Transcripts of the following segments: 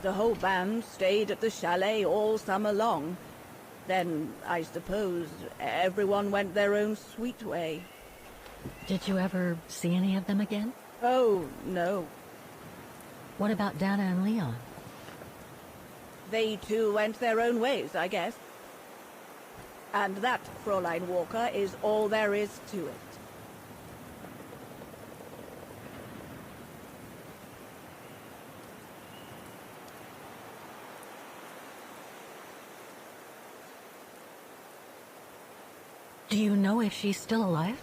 The whole band stayed at the chalet all summer long. Then, I suppose, everyone went their own sweet way. Did you ever see any of them again? Oh, no. What about Dana and Leon? They too went their own ways, I guess. And that, Fräulein Walker, is all there is to it. Do you know if she's still alive?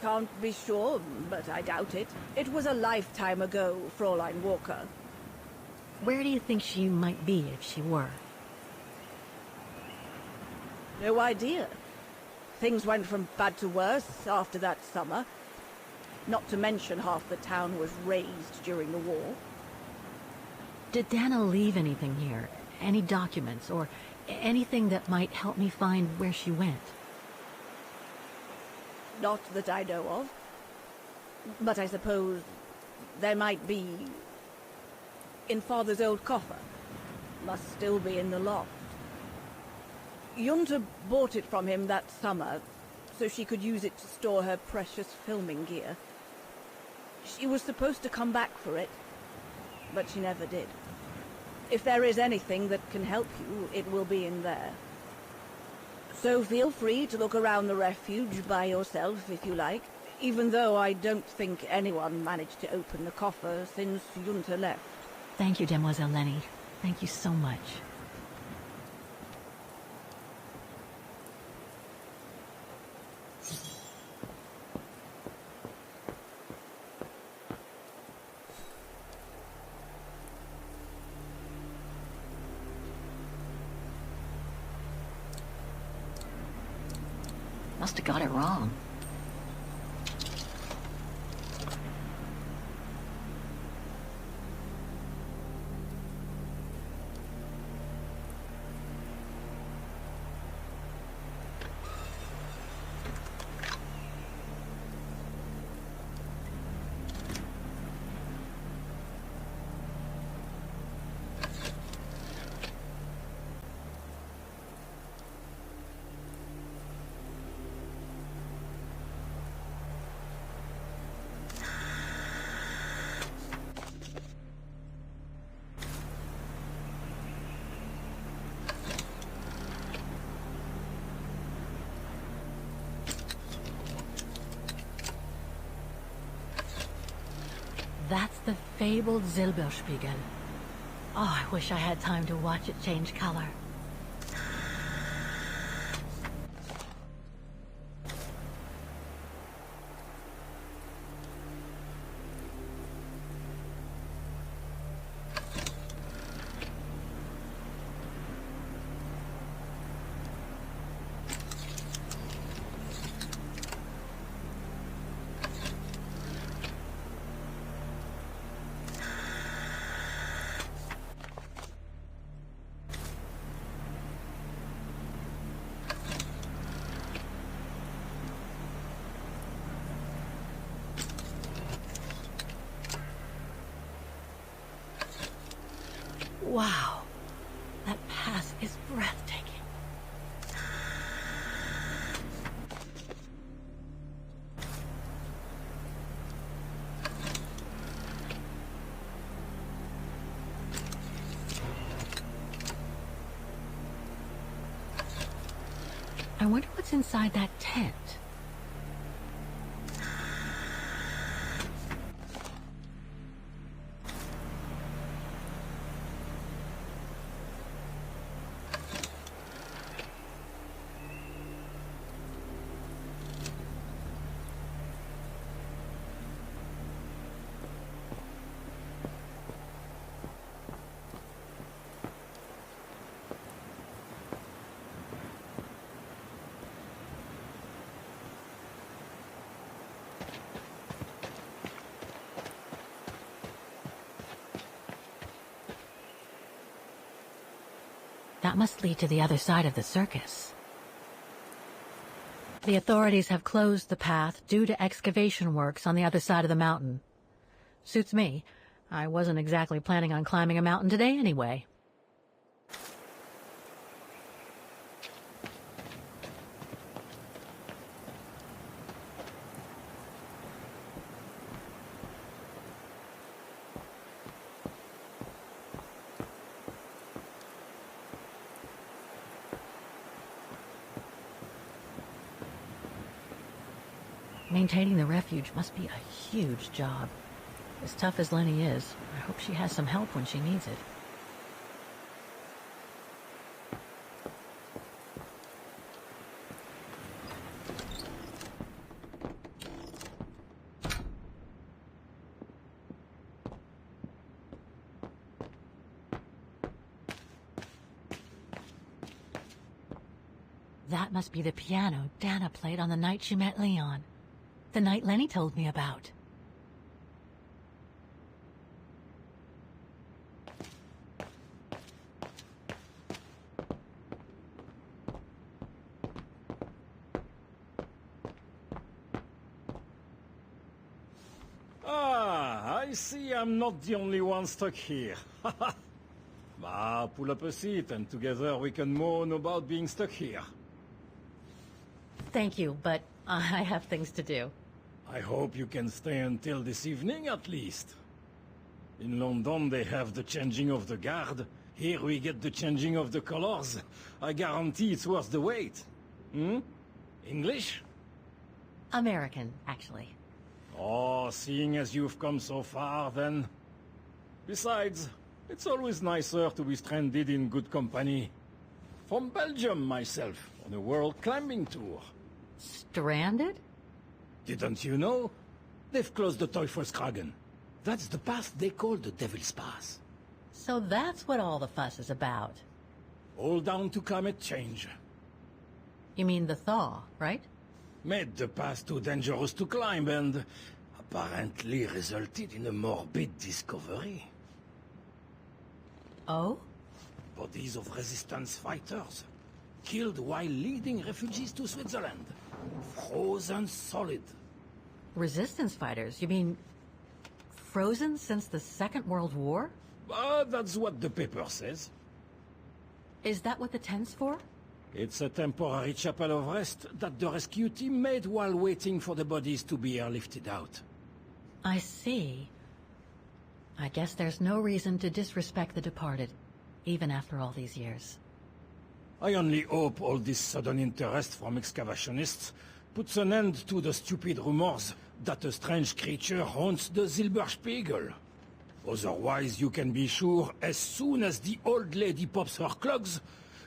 Can't be sure, but I doubt it. It was a lifetime ago, Fräulein Walker. Where do you think she might be if she were? No idea. Things went from bad to worse after that summer. Not to mention half the town was razed during the war. Did Dana leave anything here? Any documents or anything that might help me find where she went? Not that I know of. But I suppose there might be in Father's old coffer. Must still be in the loft. Junta bought it from him that summer, so she could use it to store her precious filming gear. She was supposed to come back for it, but she never did. If there is anything that can help you, it will be in there. So feel free to look around the refuge by yourself if you like, even though I don't think anyone managed to open the coffer since Junta left. Thank you, Demoiselle Lenny. Thank you so much. Must have got it wrong. That's the fabled Silberspiegel. Oh, I wish I had time to watch it change color. Wow, that path is breathtaking. I wonder what's inside that tent. That must lead to the other side of the circus. The authorities have closed the path due to excavation works on the other side of the mountain. Suits me. I wasn't exactly planning on climbing a mountain today anyway. Maintaining the refuge must be a huge job. As tough as Lenny is, I hope she has some help when she needs it. That must be the piano Dana played on the night she met Leon. The night Lenny told me about. Ah, I see I'm not the only one stuck here. Bah, pull up a seat and together we can moan about being stuck here. Thank you, but I have things to do. I hope you can stay until this evening at least. In London they have the changing of the guard. Here we get the changing of the colors. I guarantee it's worth the wait. Hmm? English? American, actually. Oh, seeing as you've come so far, then. Besides, it's always nicer to be stranded in good company. From Belgium, myself, on a world climbing tour. Stranded? Didn't you know? They've closed the Teufelskragen. That's the pass they call the Devil's Pass. So that's what all the fuss is about. All down to climate change. You mean the thaw, right? Made the pass too dangerous to climb and apparently resulted in a morbid discovery. Oh? Bodies of resistance fighters, killed while leading refugees to Switzerland. Frozen solid. Resistance fighters? You mean frozen since the Second World War? That's what the paper says. Is that what the tent's for? It's a temporary chapel of rest that the rescue team made while waiting for the bodies to be airlifted out. I see. I guess there's no reason to disrespect the departed, even after all these years. I only hope all this sudden interest from excavationists puts an end to the stupid rumors that a strange creature haunts the Silberspiegel. Otherwise, you can be sure, as soon as the old lady pops her clogs,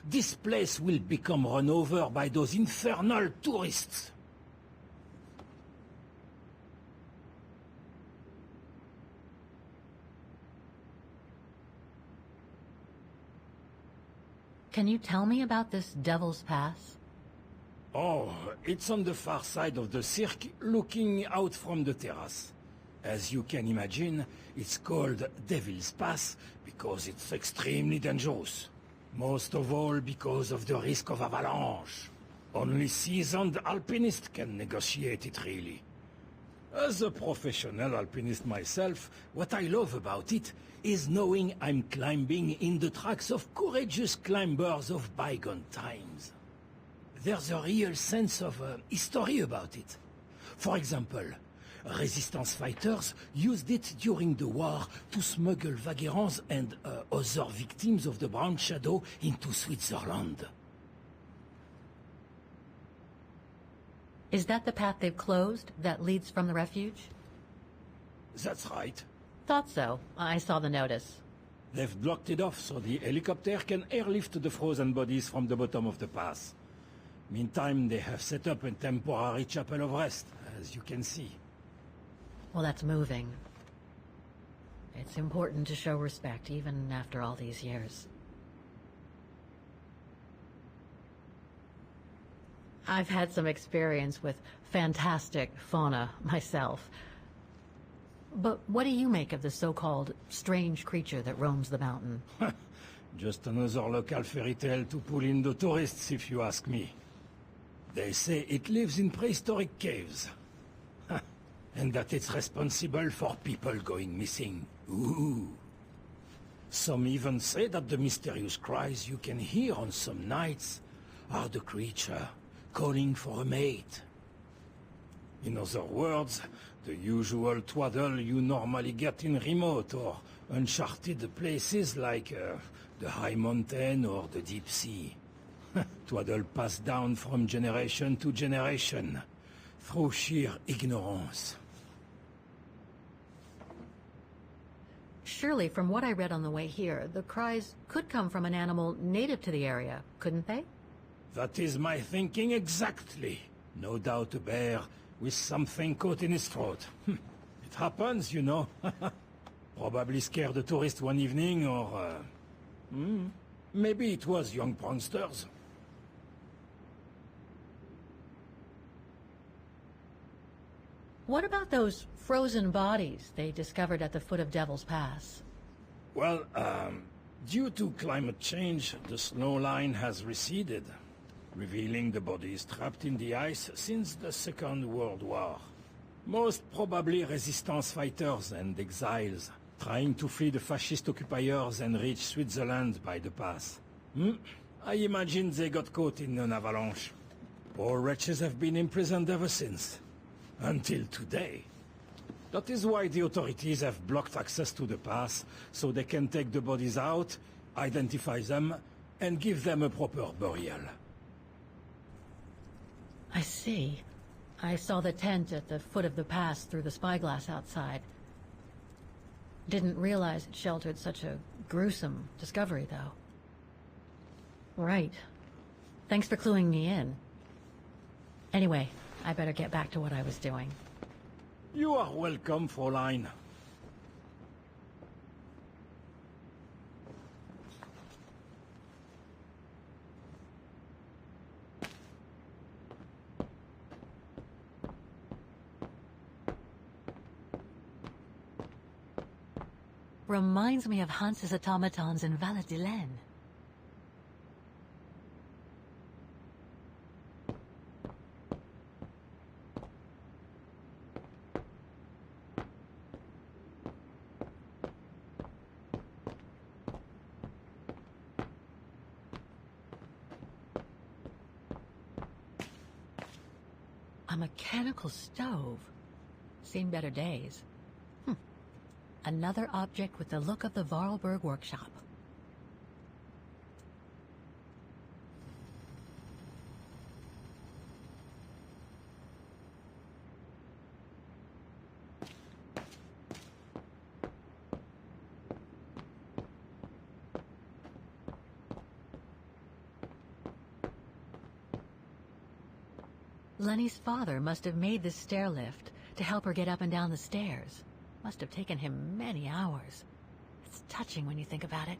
this place will become run over by those infernal tourists. Can you tell me about this Devil's Pass? Oh, it's on the far side of the cirque, looking out from the terrace. As you can imagine, it's called Devil's Pass because it's extremely dangerous. Most of all because of the risk of avalanche. Only seasoned alpinists can negotiate it, really. As a professional alpinist myself, what I love about it is knowing I'm climbing in the tracks of courageous climbers of bygone times. There's a real sense of history about it. For example, resistance fighters used it during the war to smuggle vagrants and other victims of the Brown Shadow into Switzerland. Is that the path they've closed that leads from the refuge? That's right. Thought so. I saw the notice. They've blocked it off so the helicopter can airlift the frozen bodies from the bottom of the pass. Meantime, they have set up a temporary chapel of rest, as you can see. Well, that's moving. It's important to show respect, even after all these years. I've had some experience with fantastic fauna myself. But what do you make of the so-called strange creature that roams the mountain? Just another local fairy tale to pull in the tourists, if you ask me. They say it lives in prehistoric caves. and that it's responsible for people going missing. Ooh. Some even say that the mysterious cries you can hear on some nights are the creature calling for a mate. In other words, the usual twaddle you normally get in remote or uncharted places like the high mountain or the deep sea. Twaddle passed down from generation to generation, through sheer ignorance. Surely, from what I read on the way here, the cries could come from an animal native to the area, couldn't they? That is my thinking exactly. No doubt a bear with something caught in his throat. It happens, you know. Probably scared a tourist one evening, or... maybe it was young pranksters. What about those frozen bodies they discovered at the foot of Devil's Pass? Well, due to climate change, the snow line has receded, revealing the bodies trapped in the ice since the Second World War. Most probably resistance fighters and exiles, trying to flee the fascist occupiers and reach Switzerland by the pass. I imagine they got caught in an avalanche. Poor wretches have been imprisoned ever since. Until today. That is why the authorities have blocked access to the pass, so they can take the bodies out, identify them, and give them a proper burial. I see. I saw the tent at the foot of the pass through the spyglass outside. Didn't realize it sheltered such a gruesome discovery, though. Right. Thanks for cluing me in. Anyway, I better get back to what I was doing. You are welcome, Fräulein. Reminds me of Hans's automatons in Valladolid. A mechanical stove. Seen better days. Another object with the look of the Vorarlberg workshop. Lenny's father must have made this stair lift to help her get up and down the stairs. Must have taken him many hours. It's touching when you think about it.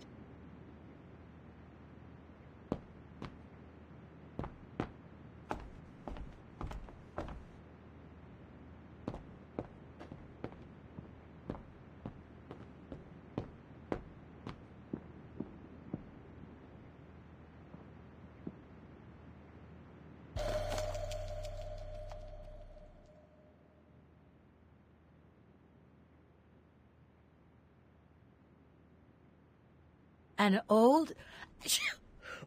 An old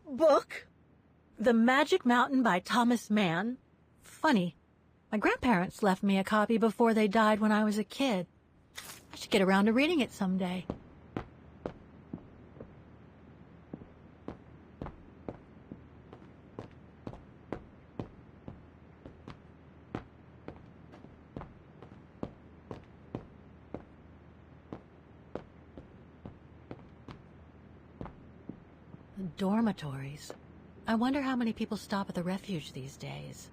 book? The Magic Mountain by Thomas Mann? Funny. My grandparents left me a copy before they died when I was a kid. I should get around to reading it someday. Dormitories. I wonder how many people stop at the refuge these days.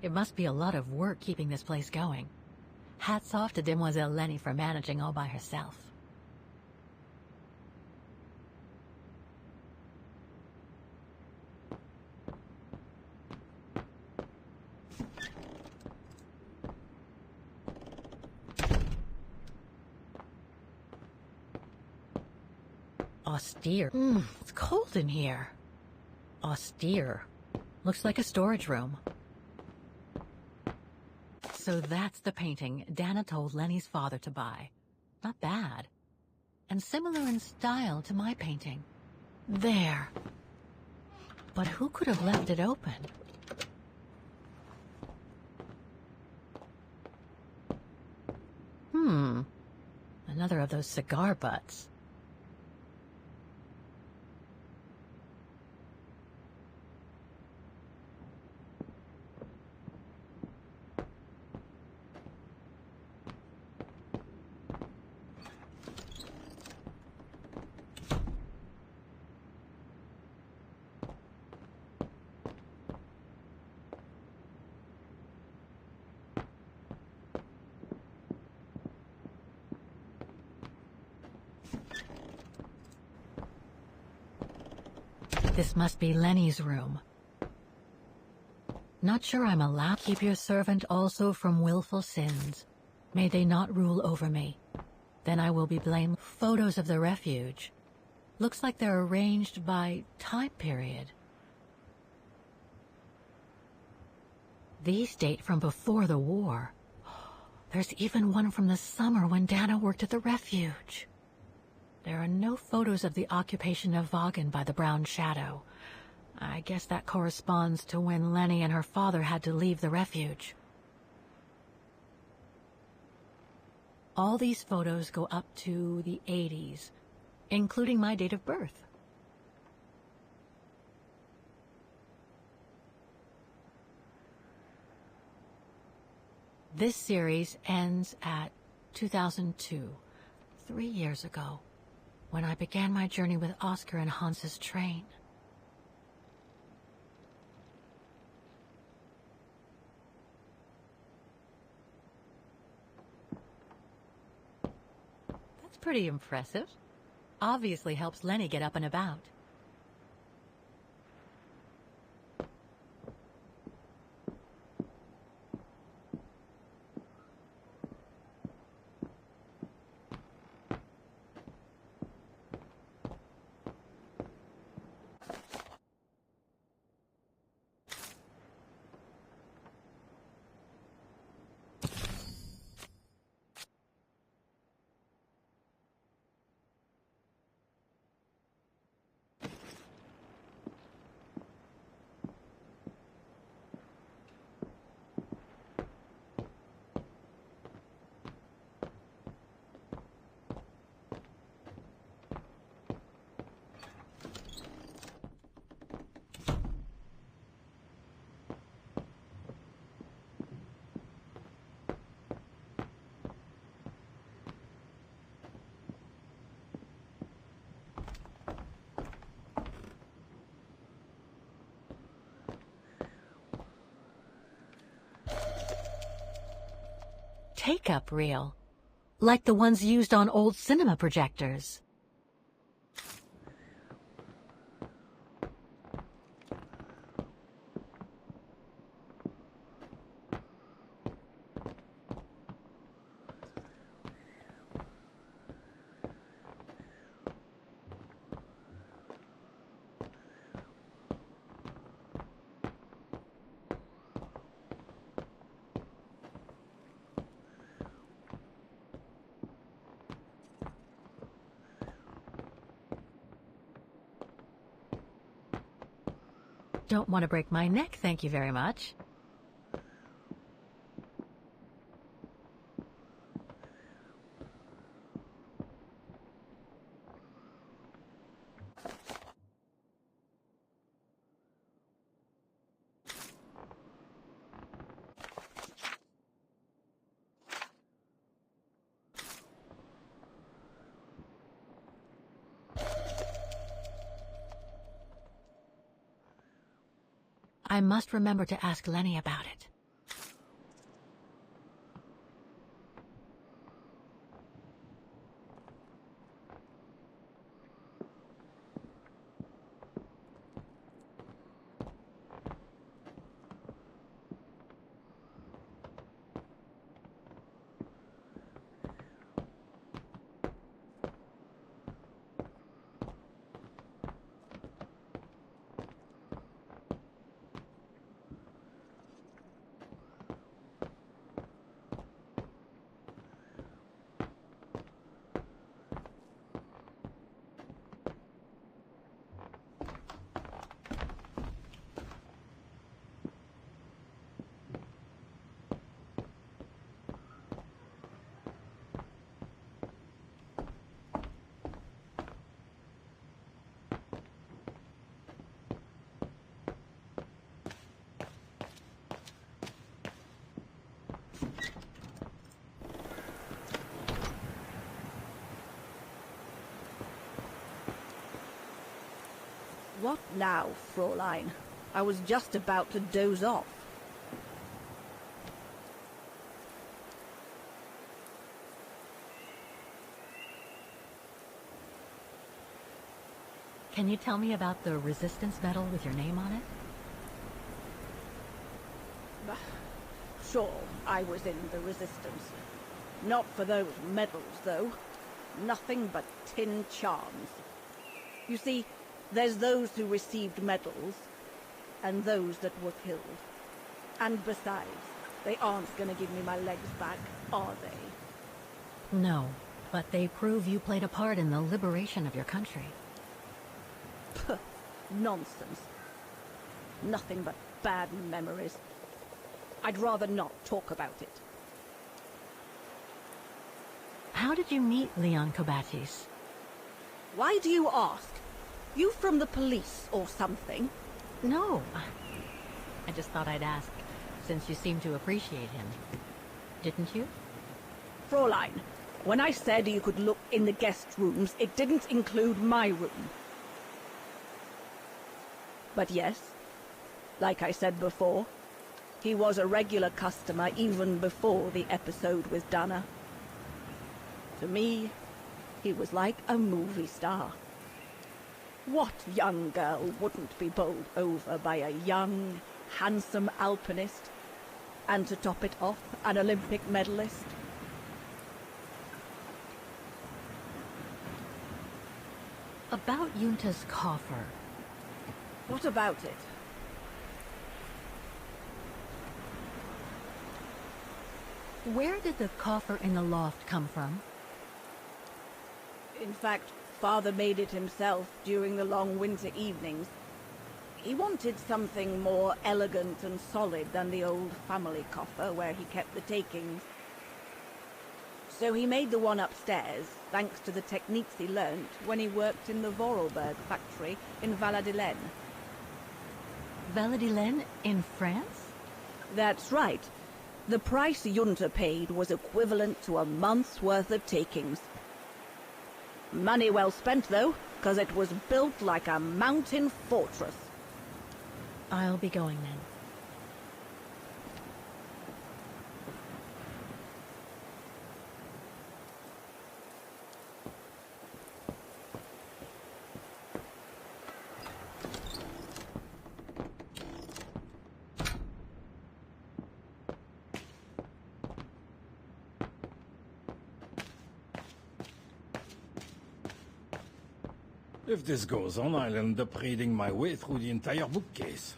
It must be a lot of work keeping this place going. Hats off to Demoiselle Lenny for managing all by herself. Austere. It's cold in here. Austere. Looks like a storage room. So that's the painting Dana told Lenny's father to buy. Not bad. And similar in style to my painting. There. But who could have left it open? Another of those cigar butts. This must be Lenny's room. Not sure I'm allowed to keep your servant also from willful sins. May they not rule over me. Then I will be blamed. Photos of the refuge. Looks like they're arranged by time period. These date from before the war. There's even one from the summer when Dana worked at the refuge. There are no photos of the occupation of Vaughan by the Brown Shadow. I guess that corresponds to when Lenny and her father had to leave the refuge. All these photos go up to the 80s, including my date of birth. This series ends at 2002, 3 years ago, when I began my journey with Oscar and Hans's train. That's pretty impressive. Obviously helps Lenny get up and about. Take-up reel, like the ones used on old cinema projectors. Don't want to break my neck, thank you very much. I must remember to ask Lenny about it. What now, Fräulein? I was just about to doze off. Can you tell me about the resistance medal with your name on it? Sure, I was in the Resistance. Not for those medals, though. Nothing but tin charms. You see, there's those who received medals, and those that were killed. And besides, they aren't gonna give me my legs back, are they? No, but they prove you played a part in the liberation of your country. Puh, nonsense. Nothing but bad memories. I'd rather not talk about it. How did you meet Leon Kobatis? Why do you ask? You from the police or something? No. I just thought I'd ask, since you seem to appreciate him. Didn't you? Fräulein, when I said you could look in the guest rooms, it didn't include my room. But yes, like I said before, he was a regular customer even before the episode with Dana. To me, he was like a movie star. What young girl wouldn't be bowled over by a young, handsome alpinist, and to top it off, an Olympic medalist? About Yunta's coffer. What about it? Where did the coffer in the loft come from? In fact, Father made it himself during the long winter evenings. He wanted something more elegant and solid than the old family coffer where he kept the takings. So he made the one upstairs, thanks to the techniques he learnt when he worked in the Vorarlberg factory in Valladolid. Valladolid in France? That's right. The price Junta paid was equivalent to a month's worth of takings. Money well spent, though, because it was built like a mountain fortress. I'll be going then. If this goes on, I'll end up reading my way through the entire bookcase.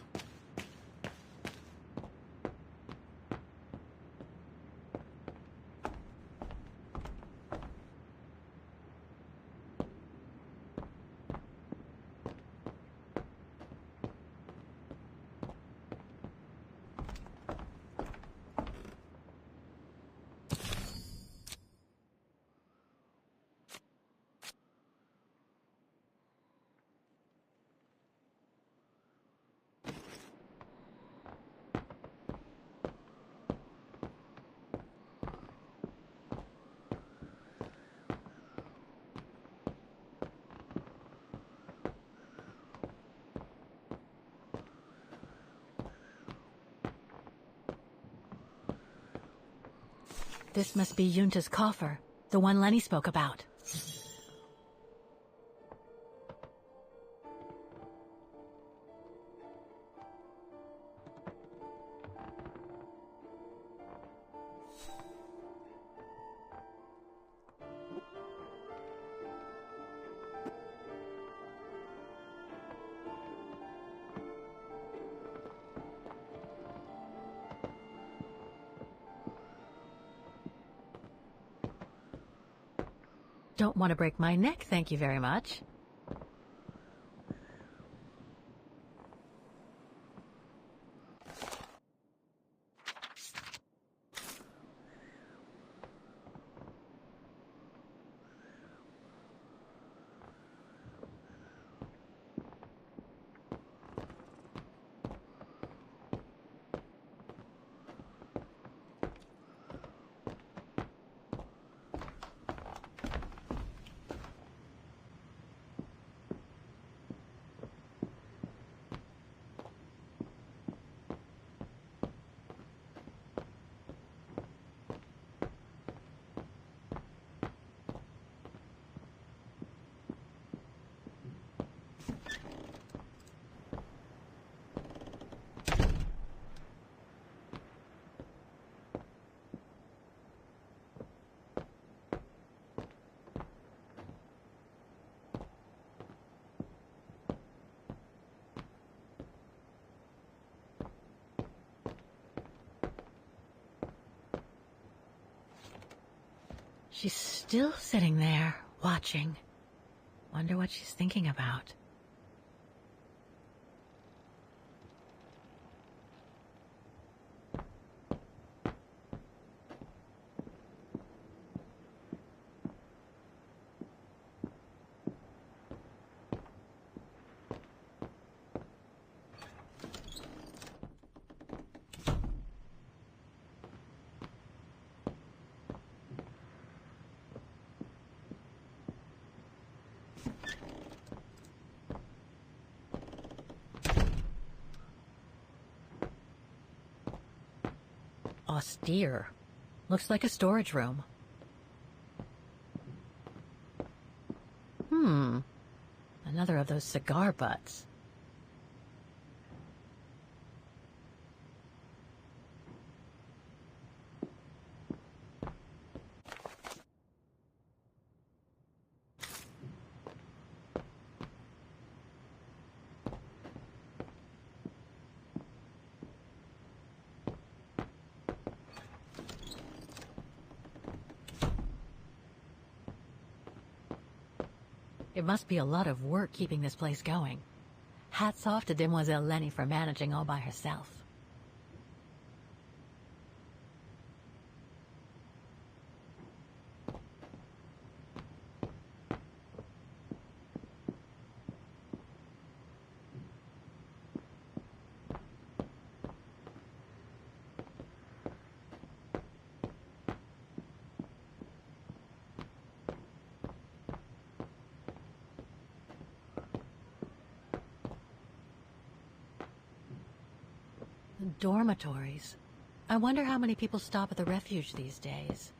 This must be Yunta's coffer, the one Lenny spoke about. Don't want to break my neck, thank you very much. She's still sitting there, watching. Wonder what she's thinking about. Austere. Looks like a storage room. Another of those cigar butts. It must be a lot of work keeping this place going. Hats off to Demoiselle Lenny for managing all by herself. Dormitories. I wonder how many people stop at the refuge these days.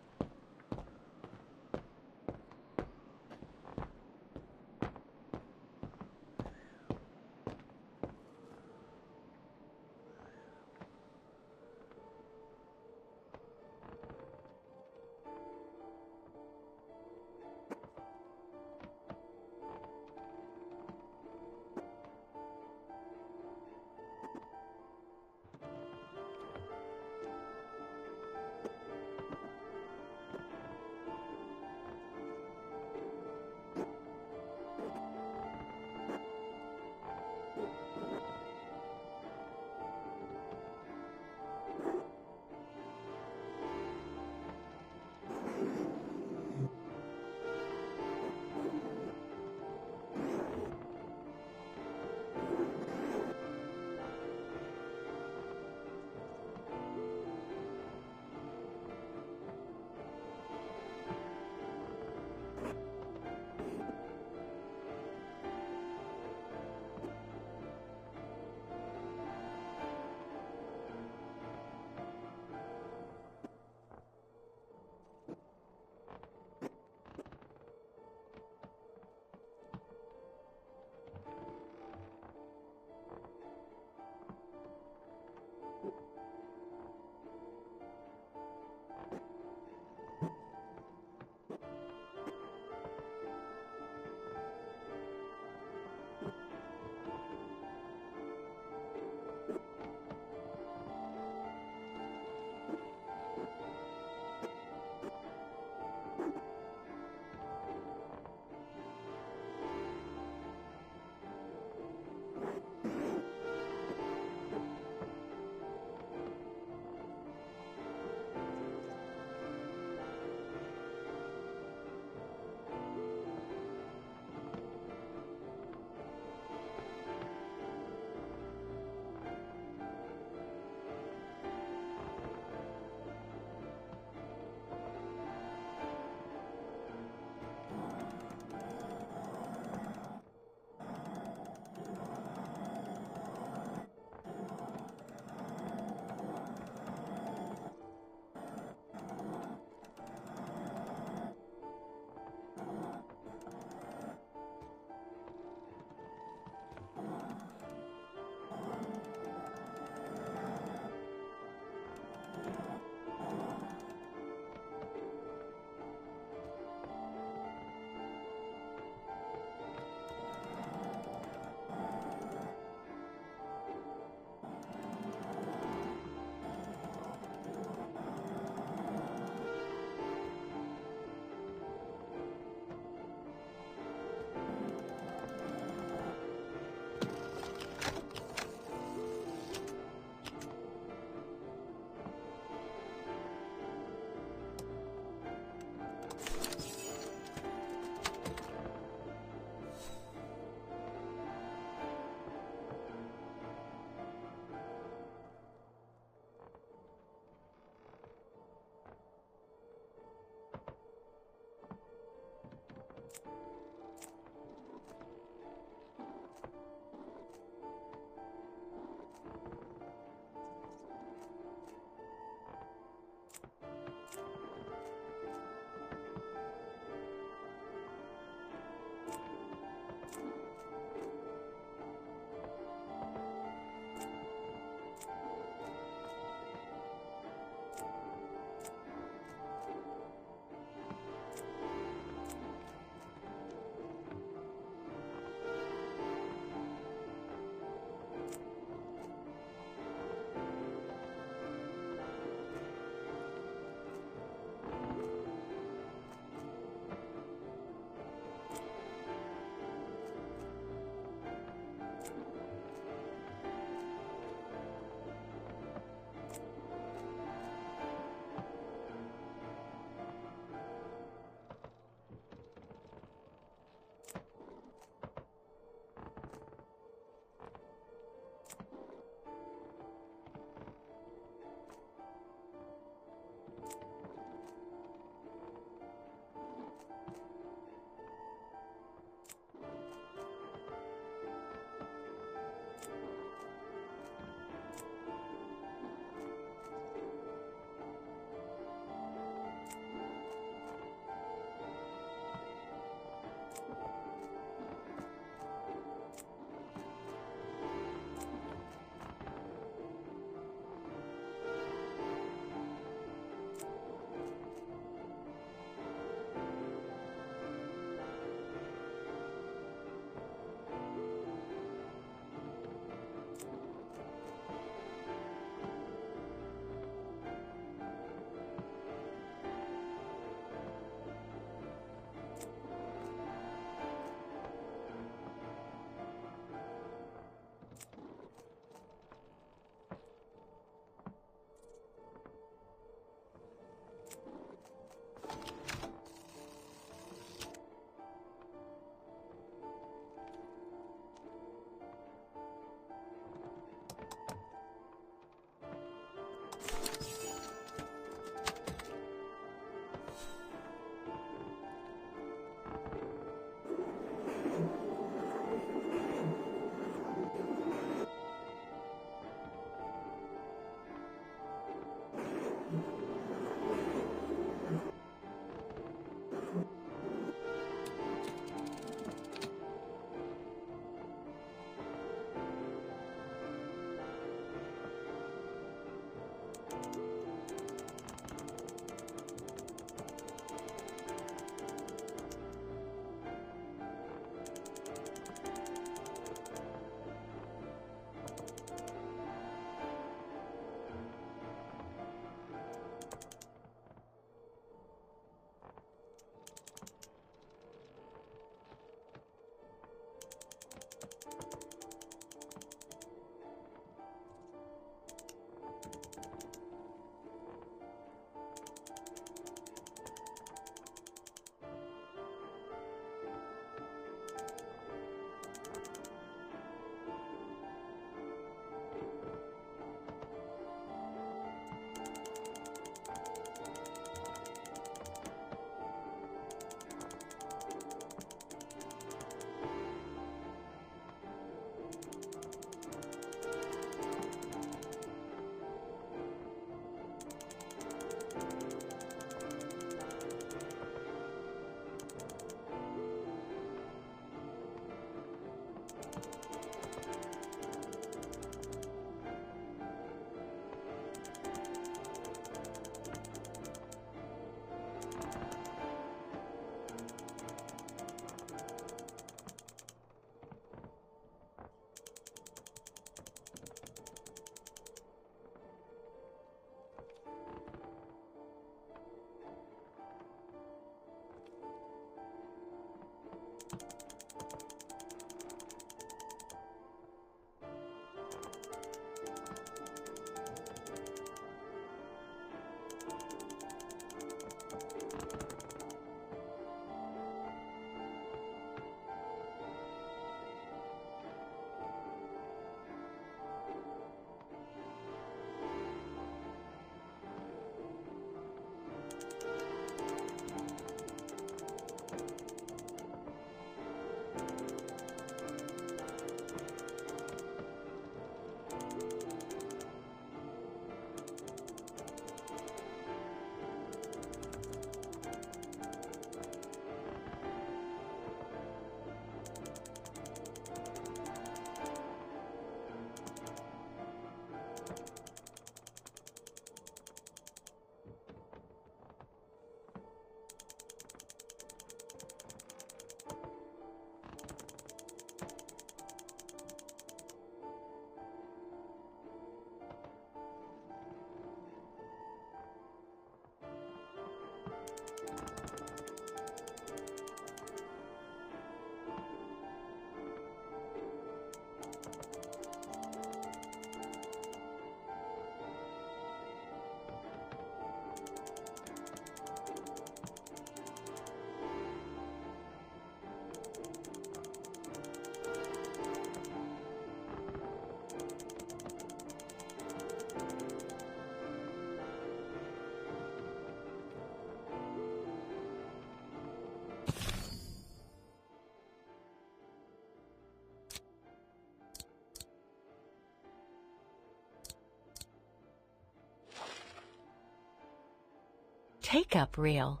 Take-up reel,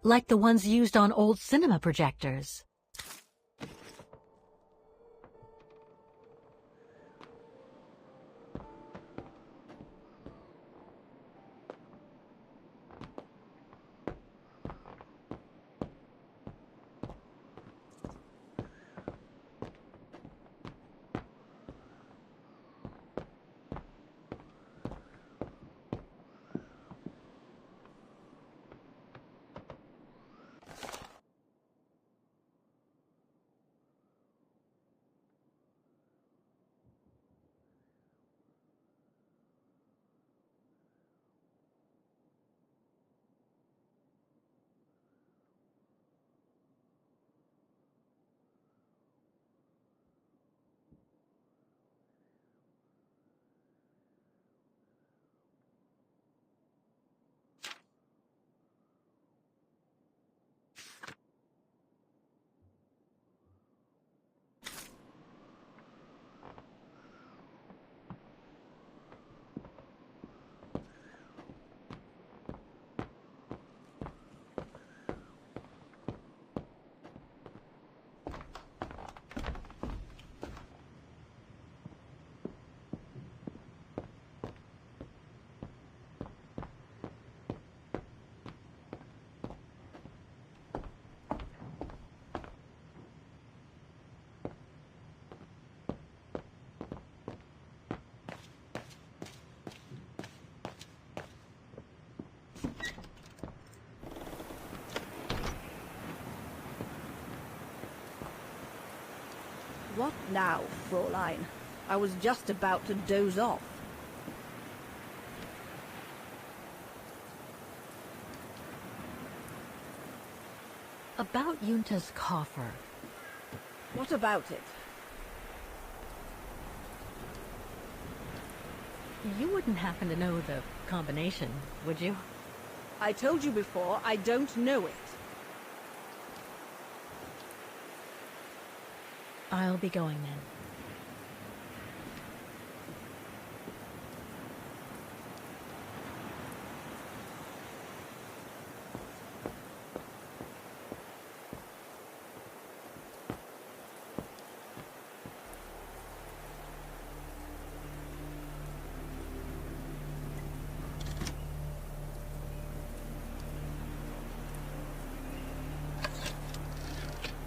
like the ones used on old cinema projectors. What now, Fraulein? I was just about to doze off. About Yunta's coffer. What about it? You wouldn't happen to know the combination, would you? I told you before, I don't know it. I'll be going then.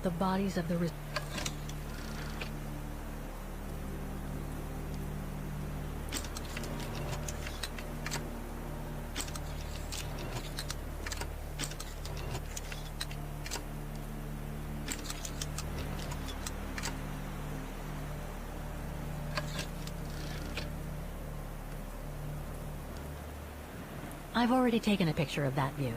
The bodies of the I've already taken a picture of that view.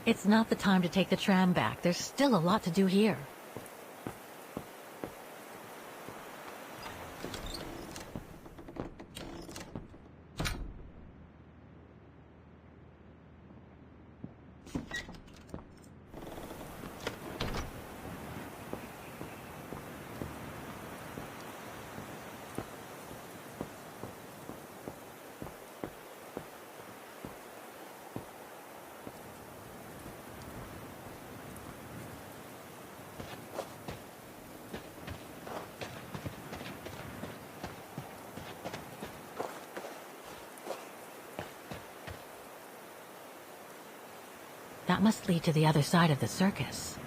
It's not the time to take the tram back. There's still a lot to do here. That must lead to the other side of the circus.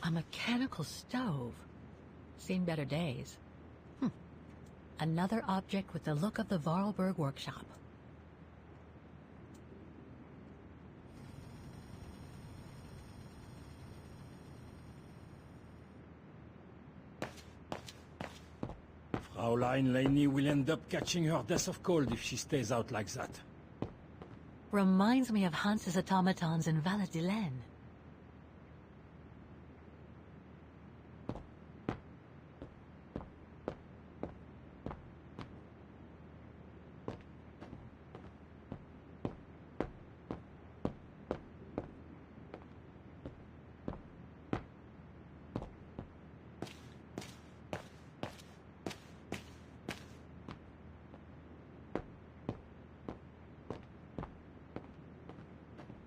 A mechanical stove. Seen better days. Another object with the look of the Vorarlberg workshop. Fraulein Leni will end up catching her death of cold if she stays out like that. Reminds me of Hans's automatons in Valladolid.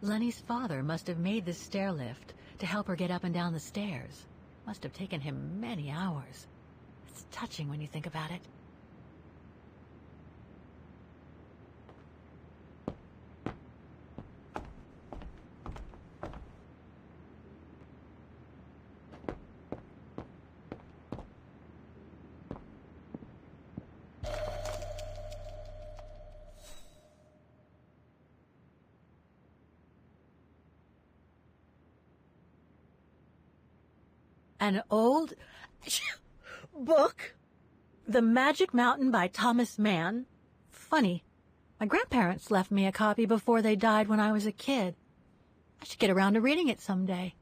Lenny's father must have made this stair lift to help her get up and down the stairs. Must have taken him many hours. It's touching when you think about it. An old book? The Magic Mountain by Thomas Mann? Funny. My grandparents left me a copy before they died when I was a kid. I should get around to reading it someday.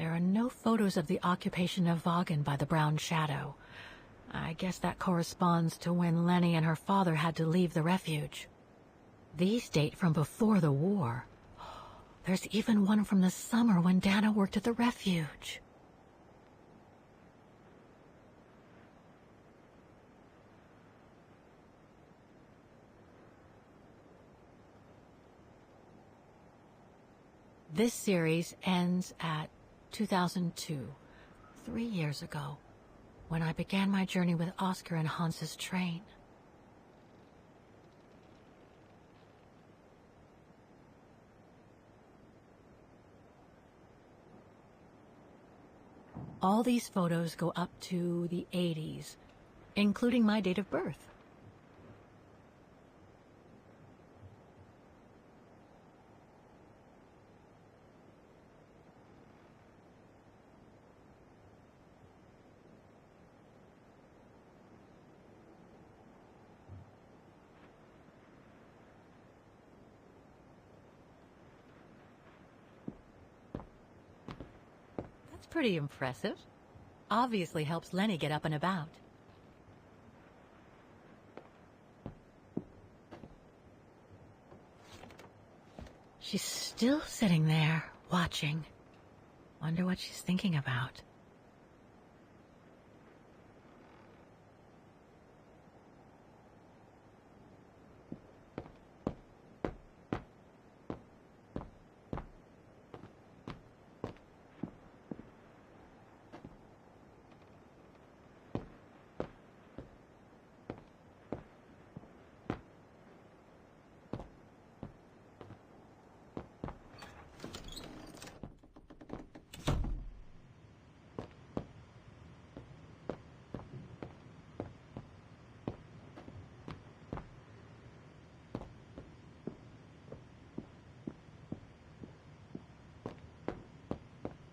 There are no photos of the occupation of Vaughan by the Brown Shadow. I guess that corresponds to when Lenny and her father had to leave the refuge. These date from before the war. There's even one from the summer when Dana worked at the refuge. This series ends at 2002, 3 years ago, when I began my journey with Oscar and Hans's train. All these photos go up to the 80s, including my date of birth. Pretty impressive. Obviously helps Lenny get up and about. She's still sitting there, watching. Wonder what she's thinking about.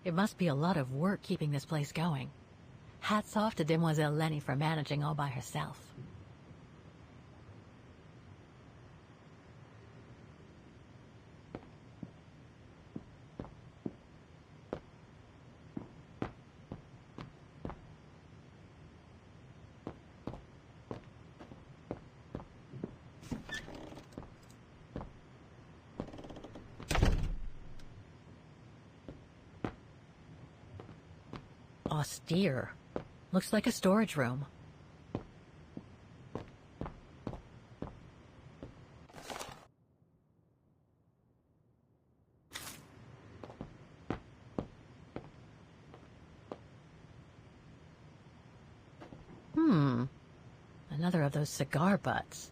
It must be a lot of work keeping this place going. Hats off to Demoiselle Lenny for managing all by herself. Austere. Looks like a storage room. Another of those cigar butts.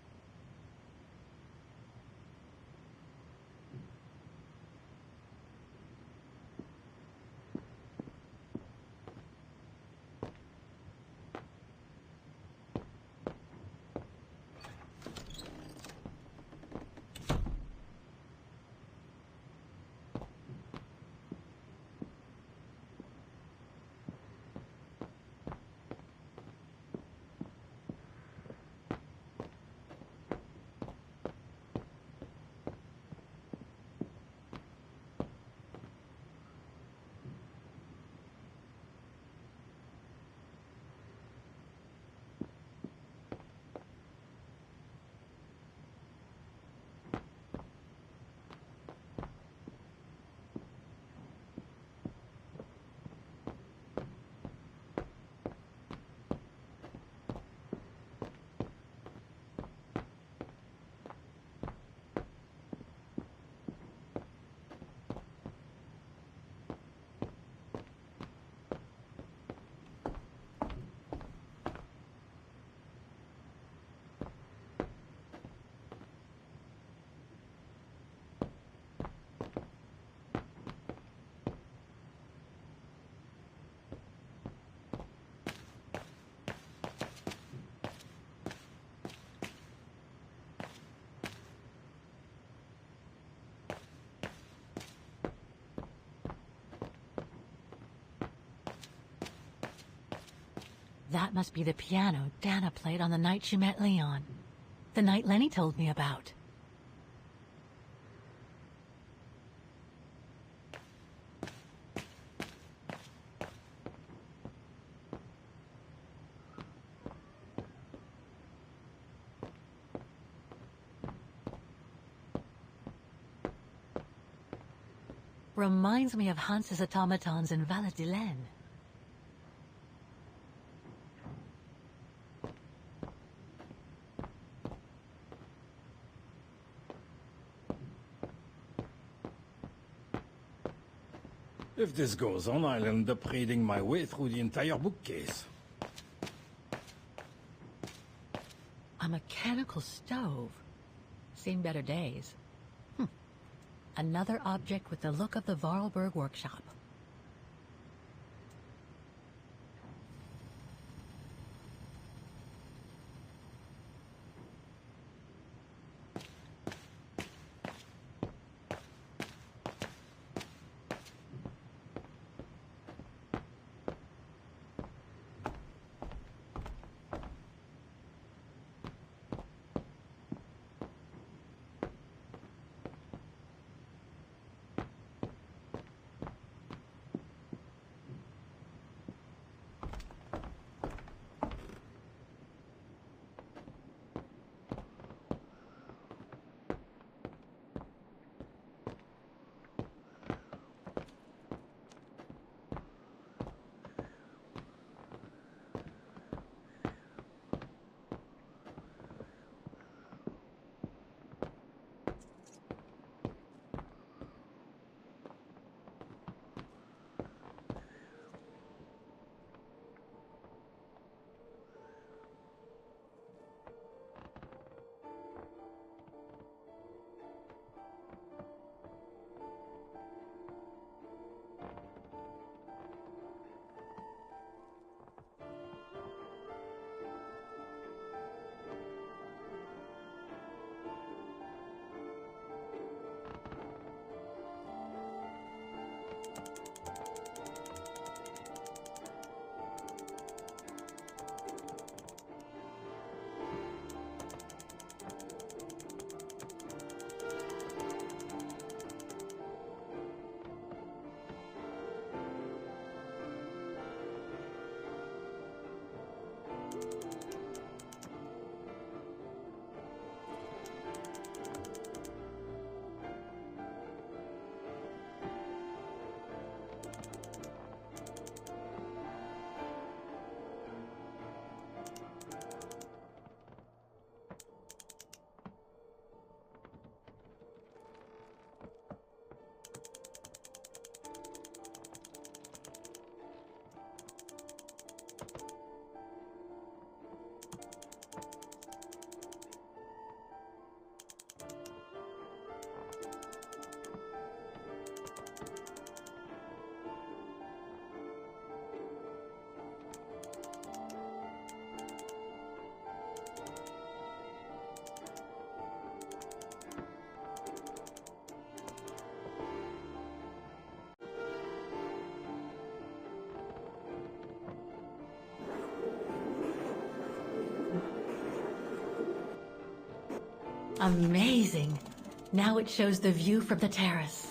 That must be the piano Dana played on the night she met Leon. The night Lenny told me about. Reminds me of Hans's automatons in Valladolid. If this goes on, I'll end up reading my way through the entire bookcase. A mechanical stove. Seen better days. Another object with the look of the Vorarlberg workshop. Amazing. Now it shows the view from the terrace.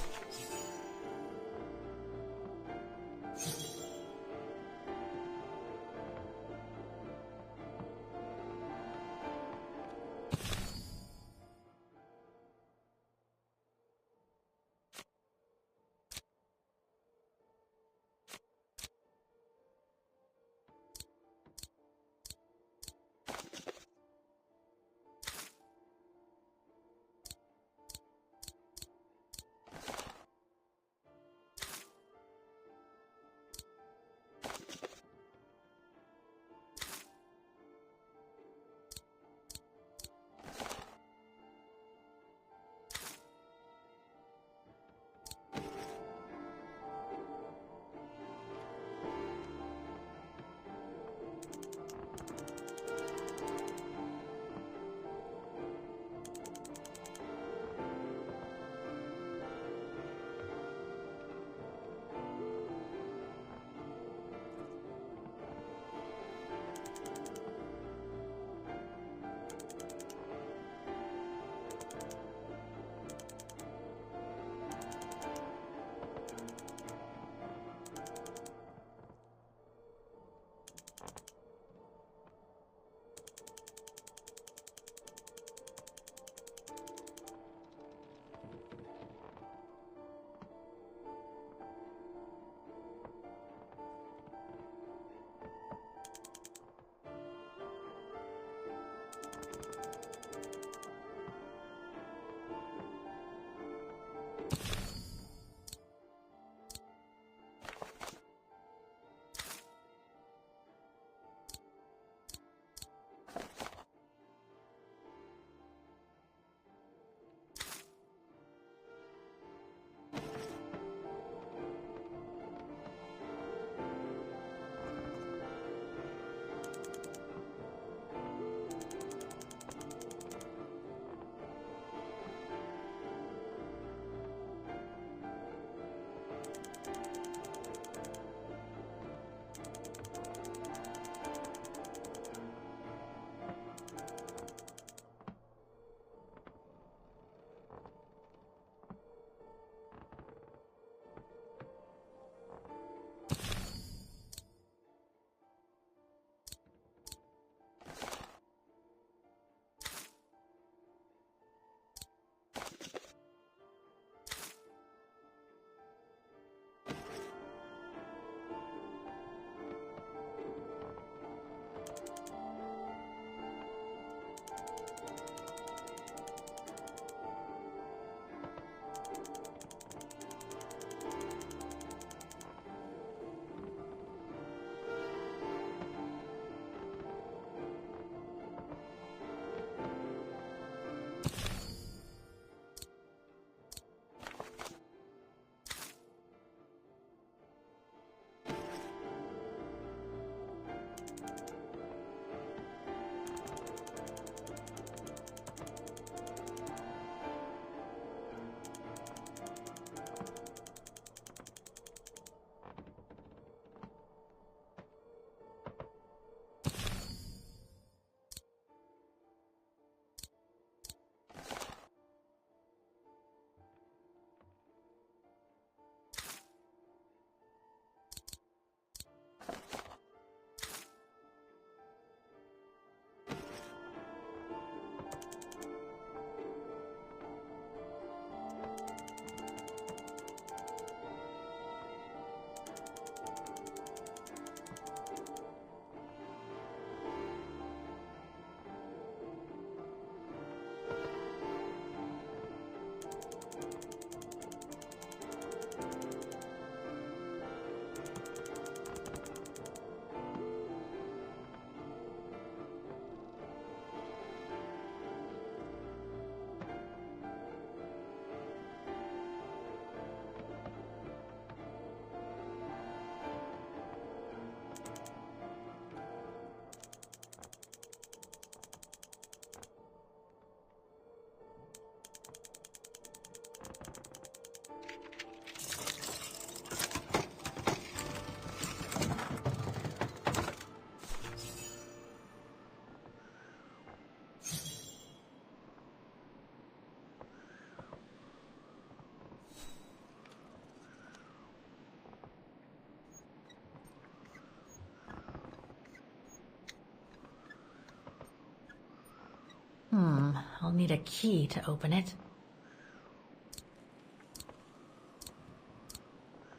need a key to open it.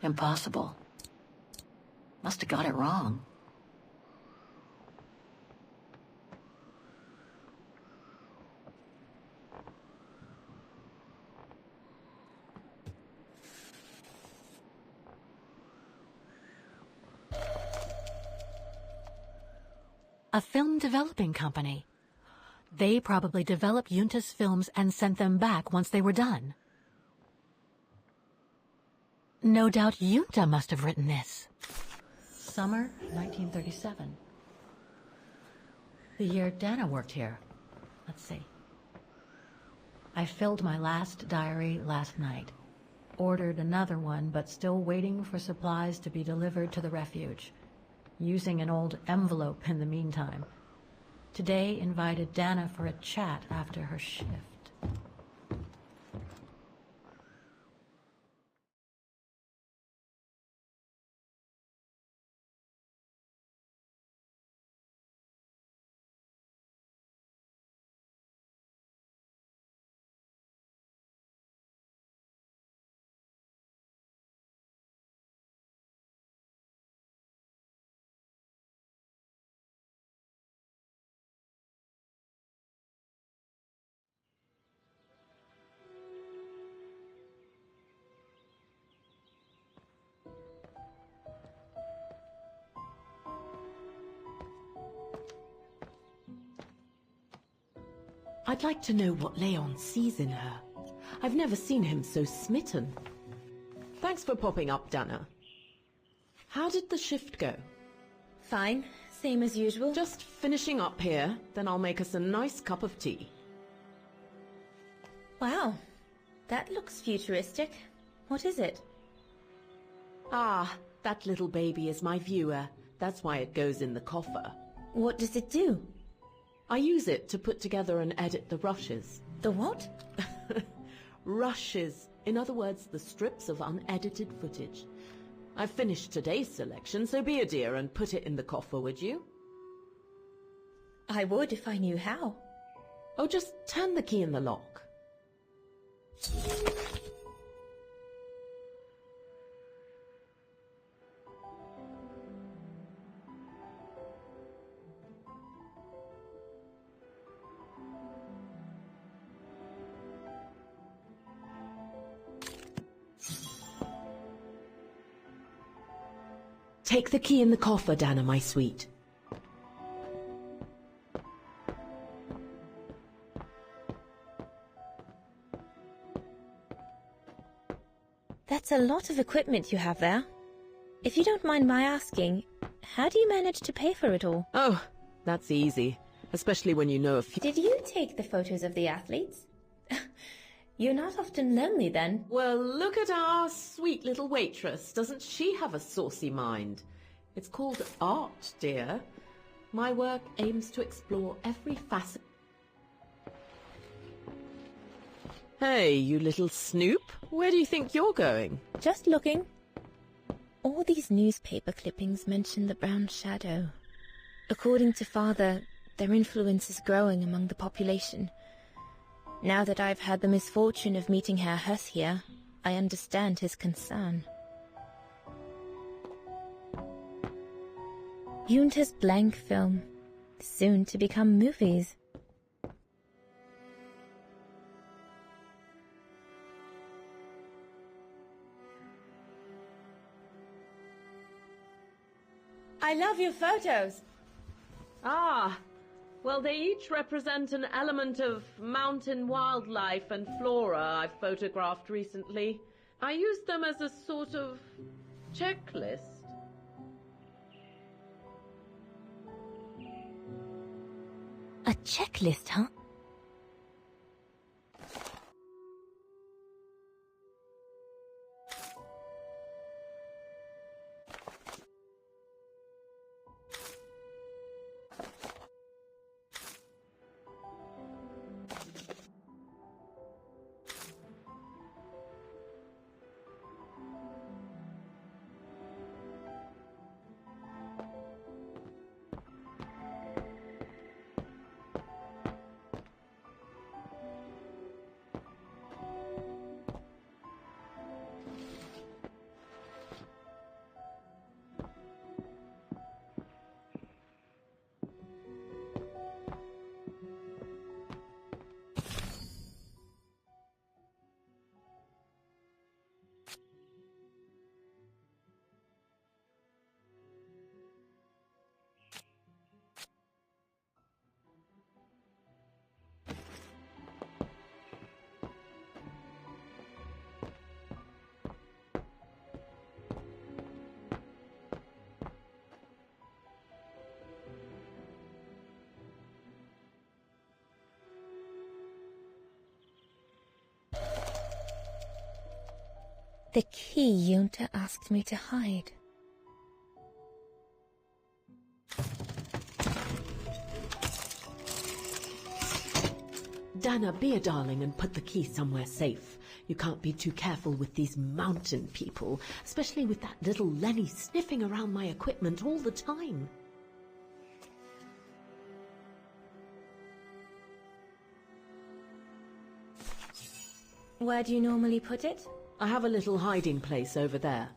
Impossible. Must have got it wrong. A film developing company. They probably developed Yunta's films and sent them back once they were done. No doubt Yunta must have written this. Summer 1937. The year Dana worked here. Let's see. I filled my last diary last night. Ordered another one, but still waiting for supplies to be delivered to the refuge. Using an old envelope in the meantime. Today invited Dana for a chat after her shift. I'd like to know what Leon sees in her. I've never seen him so smitten. Thanks for popping up, Dana. How did the shift go? Fine, same as usual. Just finishing up here, then I'll make us a nice cup of tea. Wow, that looks futuristic. What is it? Ah, that little baby is my viewer. That's why it goes in the coffer. What does it do? I use it to put together and edit the rushes. The what? Rushes. In other words, the strips of unedited footage. I've finished today's selection, so be a dear and put it in the coffer, would you? I would if I knew how. Oh, just turn the key in the lock. Take the key in the coffer, Dana, my sweet. That's a lot of equipment you have there. If you don't mind my asking, how do you manage to pay for it all? Oh, that's easy. Especially when you know a few... Did you take the photos of the athletes? You're not often lonely then. Well, look at our sweet little waitress. Doesn't she have a saucy mind? It's called art, dear. My work aims to explore every facet... Hey, you little snoop. Where do you think you're going? Just looking. All these newspaper clippings mention the brown shadow. According to Father, their influence is growing among the population. Now that I've had the misfortune of meeting Herr Hess here, I understand his concern. Junta's blank film, soon to become movies. I love your photos! Ah, well, they each represent an element of mountain wildlife and flora I've photographed recently. I used them as a sort of checklist. A checklist, huh? The key Junta asked me to hide. Dana, be a darling and put the key somewhere safe. You can't be too careful with these mountain people, especially with that little Lenny sniffing around my equipment all the time. Where do you normally put it? I have a little hiding place over there.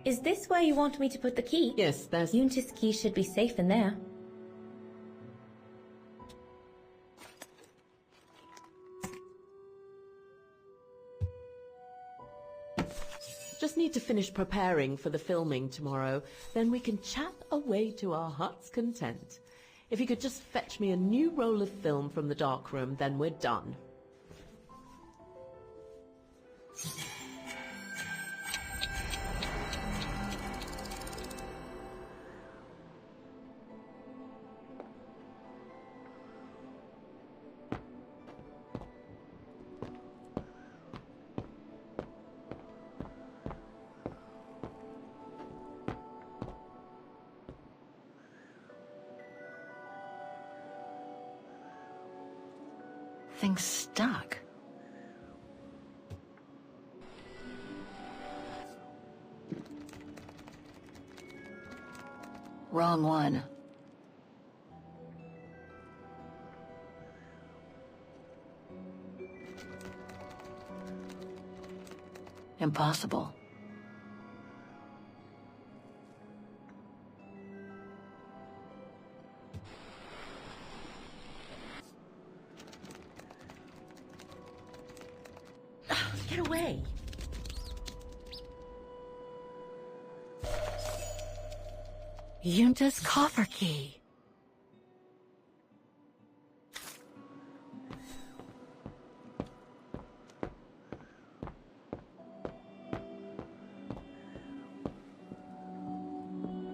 Is this where you want me to put the key? Yes, there's... Junta's key should be safe in there. Just need to finish preparing for the filming tomorrow. Then we can chat away to our heart's content. If you could just fetch me a new roll of film from the darkroom, then we're done. Thing's stuck. Wrong one. Impossible. Get away! Junta's coffer key.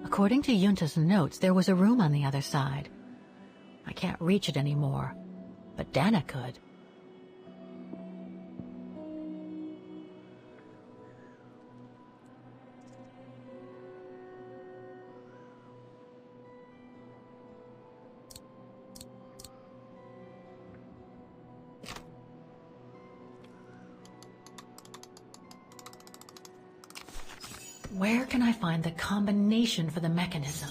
According to Junta's notes, there was a room on the other side. I can't reach it anymore, but Dana could. Where can I find the combination for the mechanism?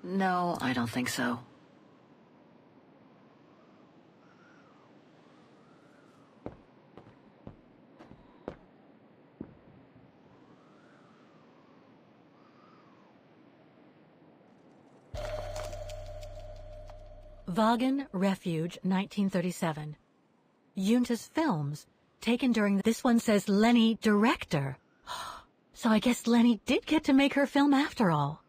No, I don't think so. Vaughan Refuge, 1937. Yunta's films, taken during... This one says Lenny, director. So I guess Lenny did get to make her film after all.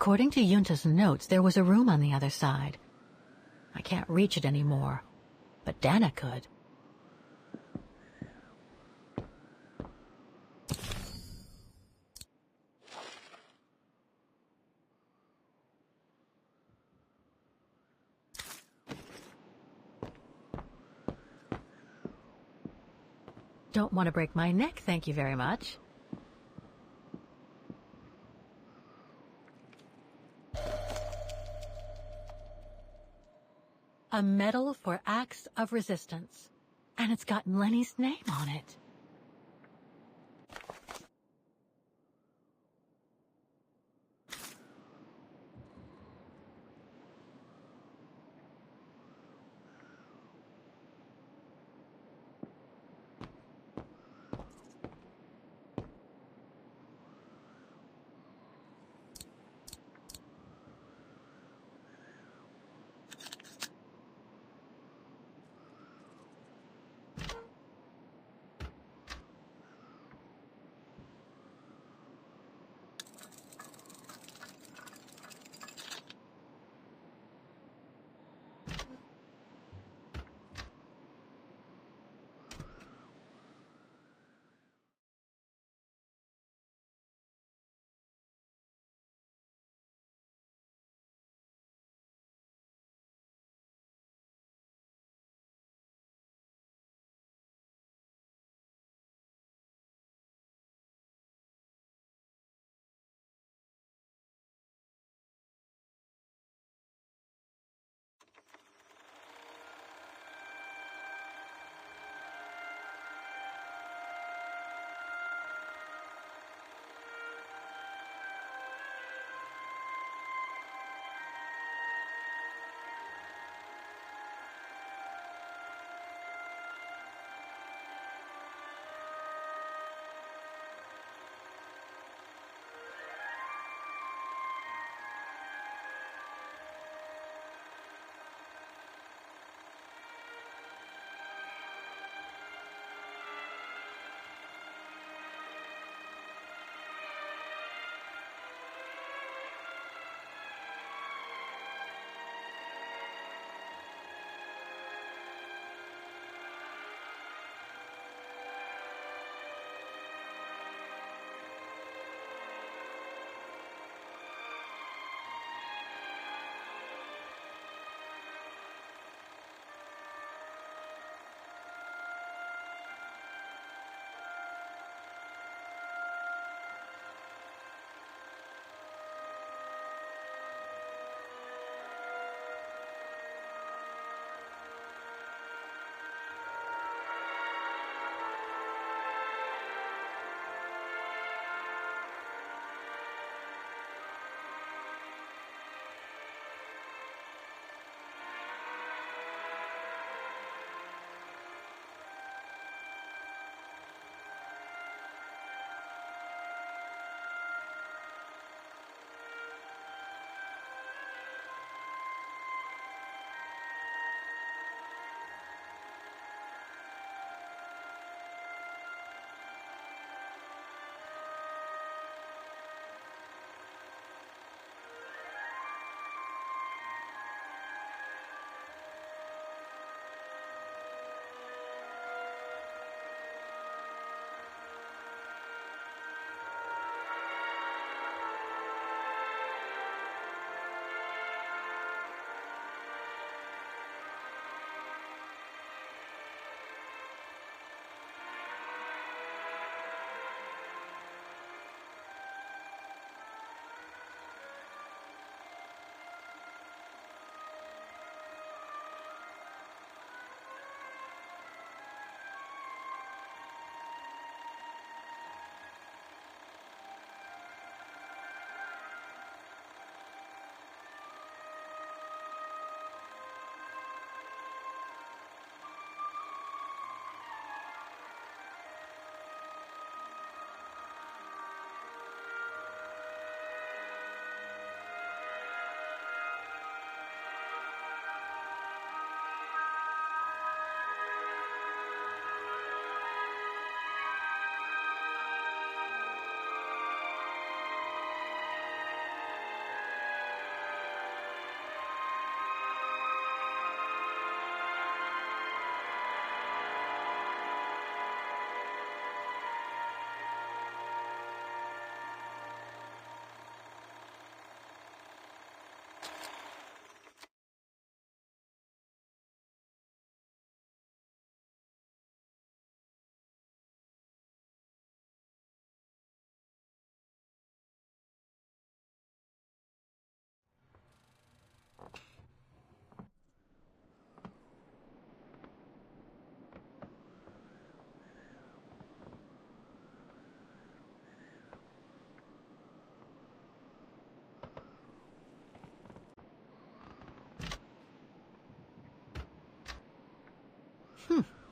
According to Yunta's notes, there was a room on the other side. I can't reach it anymore, but Dana could. Don't want to break my neck, thank you very much. A medal for acts of resistance. And it's got Lenny's name on it.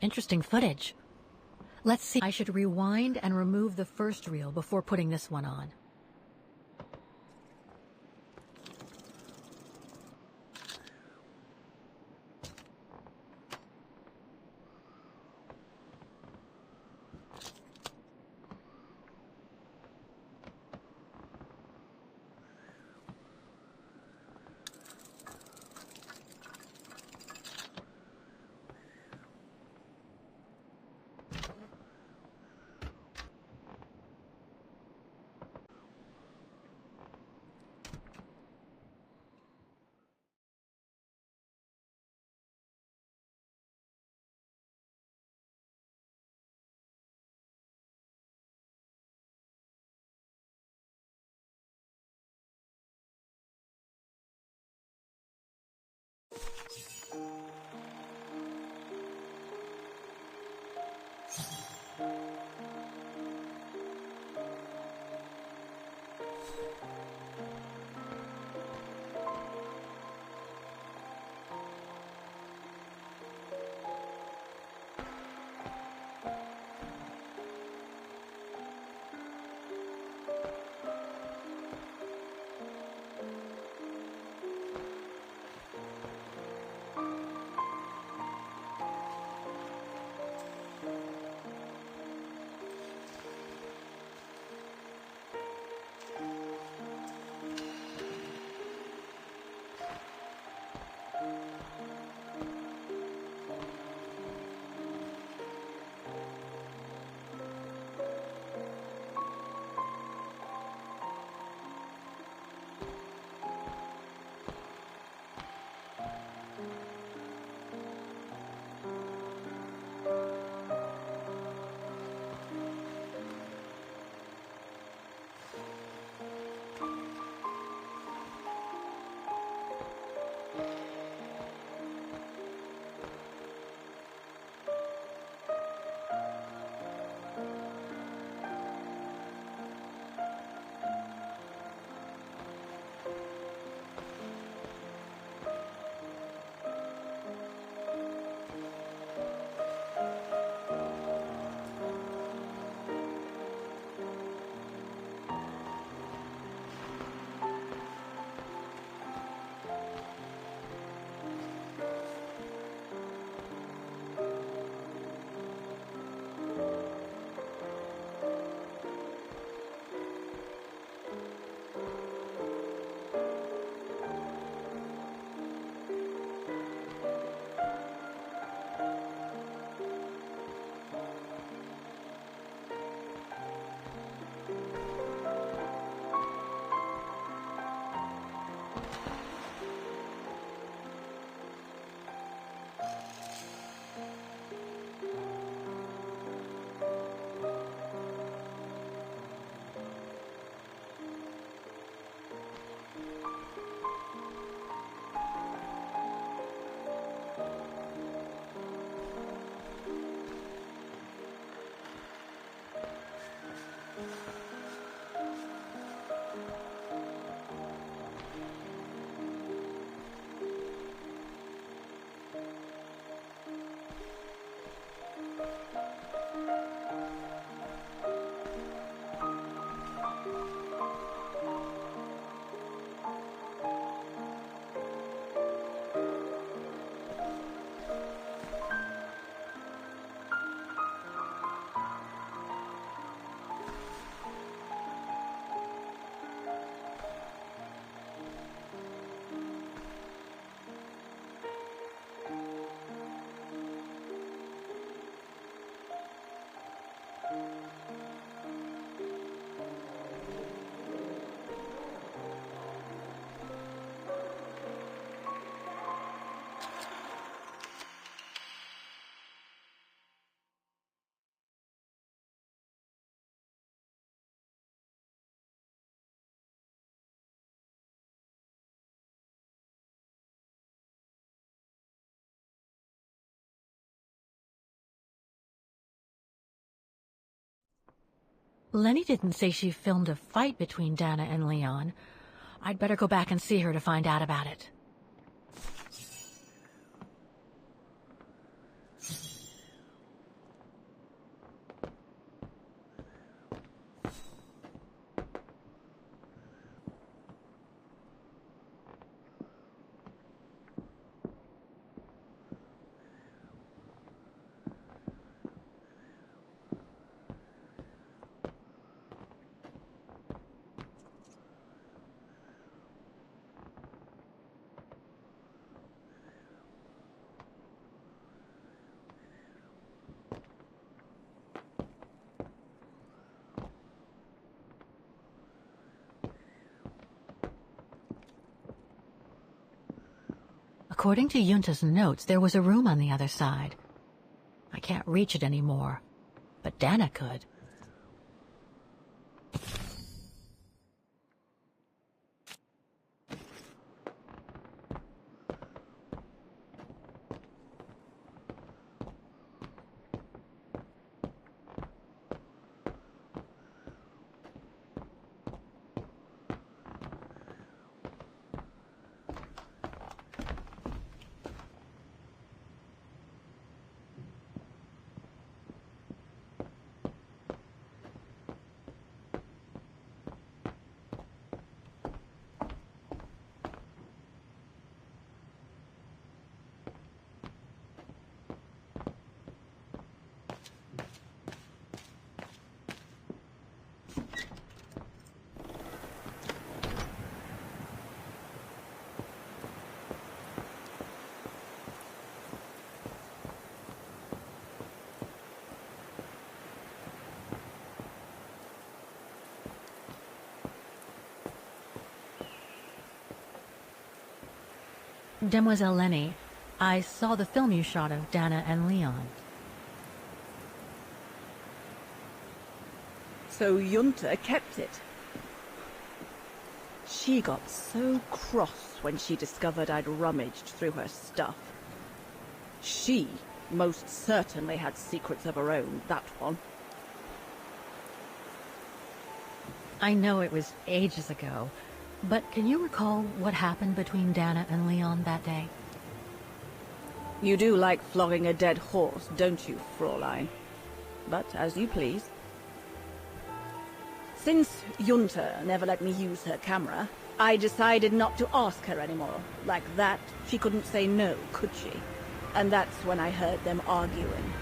Interesting footage. Let's see. I should rewind and remove the first reel before putting this one on. Lenny didn't say she filmed a fight between Dana and Leon. I'd better go back and see her to find out about it. According to Yunta's notes, there was a room on the other side. I can't reach it anymore, but Dana could. Demoiselle Lenny, I saw the film you shot of Dana and Leon. So Junta kept it. She got so cross when she discovered I'd rummaged through her stuff. She most certainly had secrets of her own, that one. I know it was ages ago, but can you recall what happened between Dana and Leon that day? You do like flogging a dead horse, don't you, Fraulein? But as you please. Since Junta never let me use her camera, I decided not to ask her anymore. Like that, she couldn't say no, could she? And that's when I heard them arguing.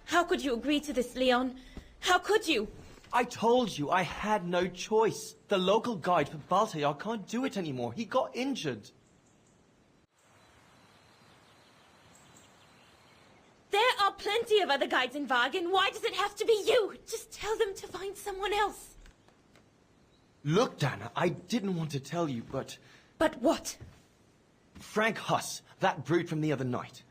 How could you agree to this, Leon? How could you? I told you I had no choice. The local guide for Baltayar can't do it anymore. He got injured. There are plenty of other guides in Wagen. Why does it have to be you? Just tell them to find someone else. Look, Dana, I didn't want to tell you, but... But what? Frank Huss, that brute from the other night.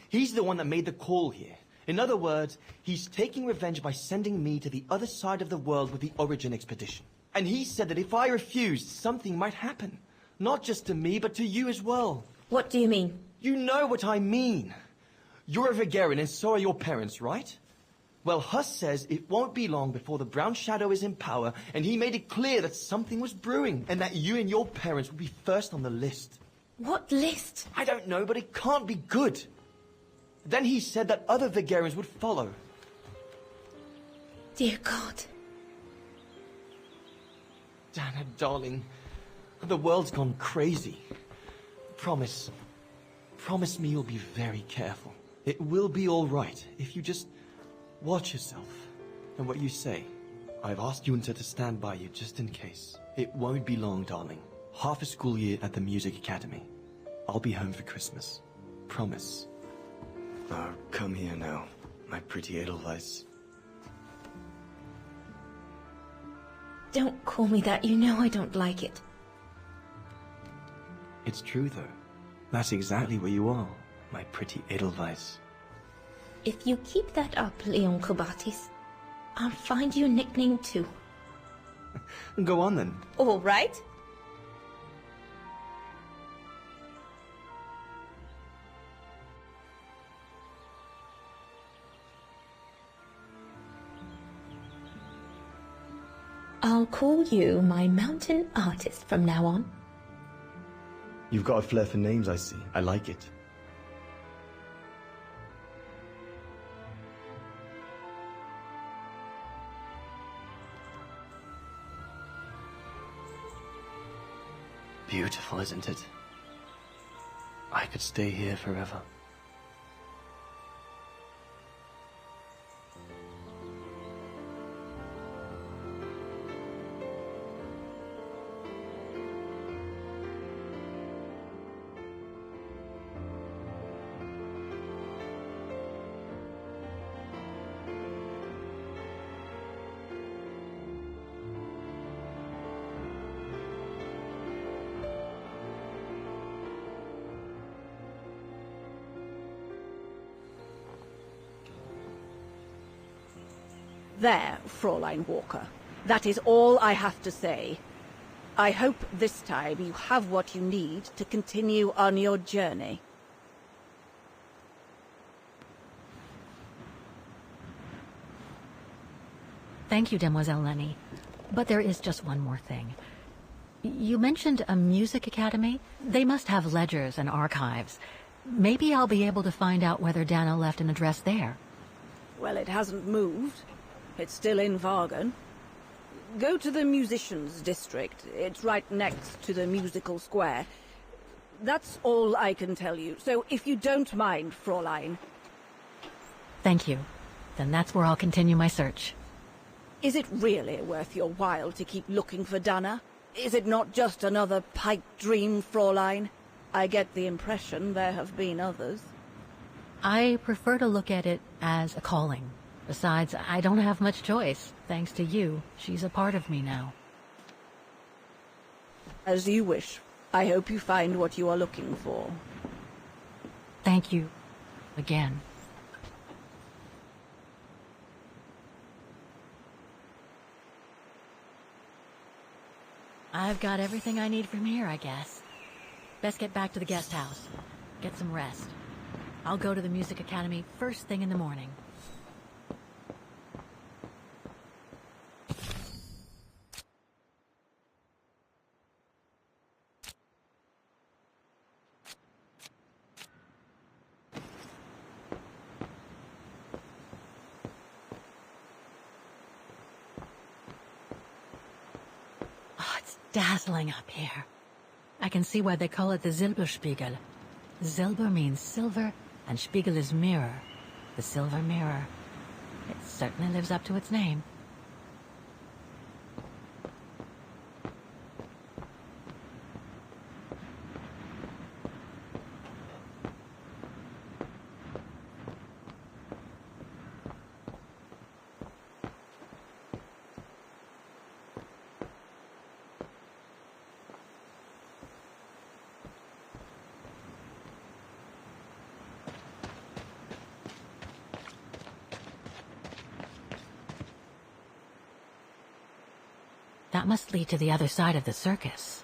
He's the one that made the call here. In other words, he's taking revenge by sending me to the other side of the world with the Origin expedition. And he said that if I refused, something might happen. Not just to me, but to you as well. What do you mean? You know what I mean. You're a Vegarian and so are your parents, right? Well, Huss says it won't be long before the Brown Shadow is in power, and he made it clear that something was brewing, and that you and your parents would be first on the list. What list? I don't know, but it can't be good. Then he said that other Vegarians would follow. Dear God. Dana, darling, the world's gone crazy. Promise me you'll be very careful. It will be all right if you just watch yourself and what you say. I've asked Junta to stand by you just in case. It won't be long, darling. Half a school year at the Music Academy. I'll be home for Christmas. Promise. Oh, come here now, my pretty Edelweiss. Don't call me that. You know I don't like it. It's true, though. That's exactly where you are, my pretty Edelweiss. If you keep that up, Leon Kobatis, I'll find you a nickname too. Go on then. All right. I'll call you my mountain artist from now on. You've got a flair for names, I see. I like it. Beautiful, isn't it? I could stay here forever. There, Fraulein Walker. That is all I have to say. I hope this time you have what you need to continue on your journey. Thank you, Demoiselle Lenny. But there is just one more thing. You mentioned a music academy? They must have ledgers and archives. Maybe I'll be able to find out whether Dana left an address there. Well, it hasn't moved. It's still in Vargan. Go to the musicians' district. It's right next to the musical square. That's all I can tell you. So if you don't mind, Fraulein. Thank you. Then that's where I'll continue my search. Is it really worth your while to keep looking for Dana? Is it not just another pipe dream, Fraulein? I get the impression there have been others. I prefer to look at it as a calling. Besides, I don't have much choice. Thanks to you, she's a part of me now. As you wish. I hope you find what you are looking for. Thank you. Again. I've got everything I need from here, I guess. Best get back to the guest house. Get some rest. I'll go to the music academy first thing in the morning. Dazzling up here. I can see why they call it the Silberspiegel. Silber means silver, and Spiegel is mirror. The silver mirror. It certainly lives up to its name. That must lead to the other side of the circus.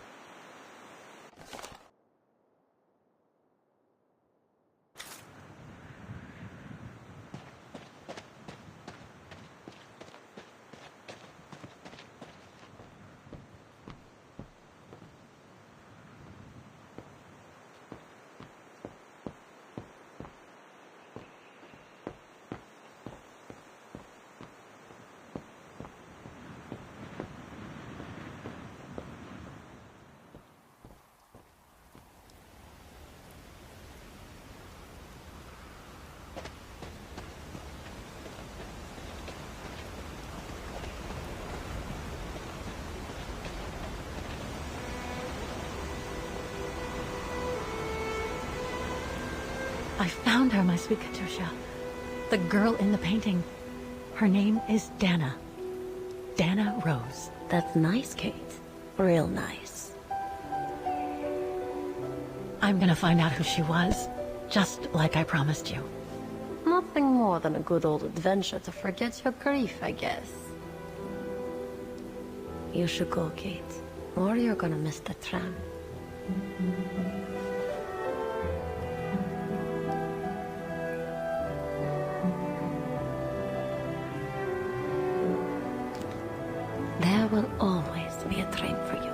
I found her, my sweet Katusha. The girl in the painting. Her name is Dana. Dana Rose. That's nice, Kate. Real nice. I'm gonna find out who she was, just like I promised you. Nothing more than a good old adventure to forget your grief, I guess. You should go, Kate, or you're gonna miss the tram. There will always be a train for you.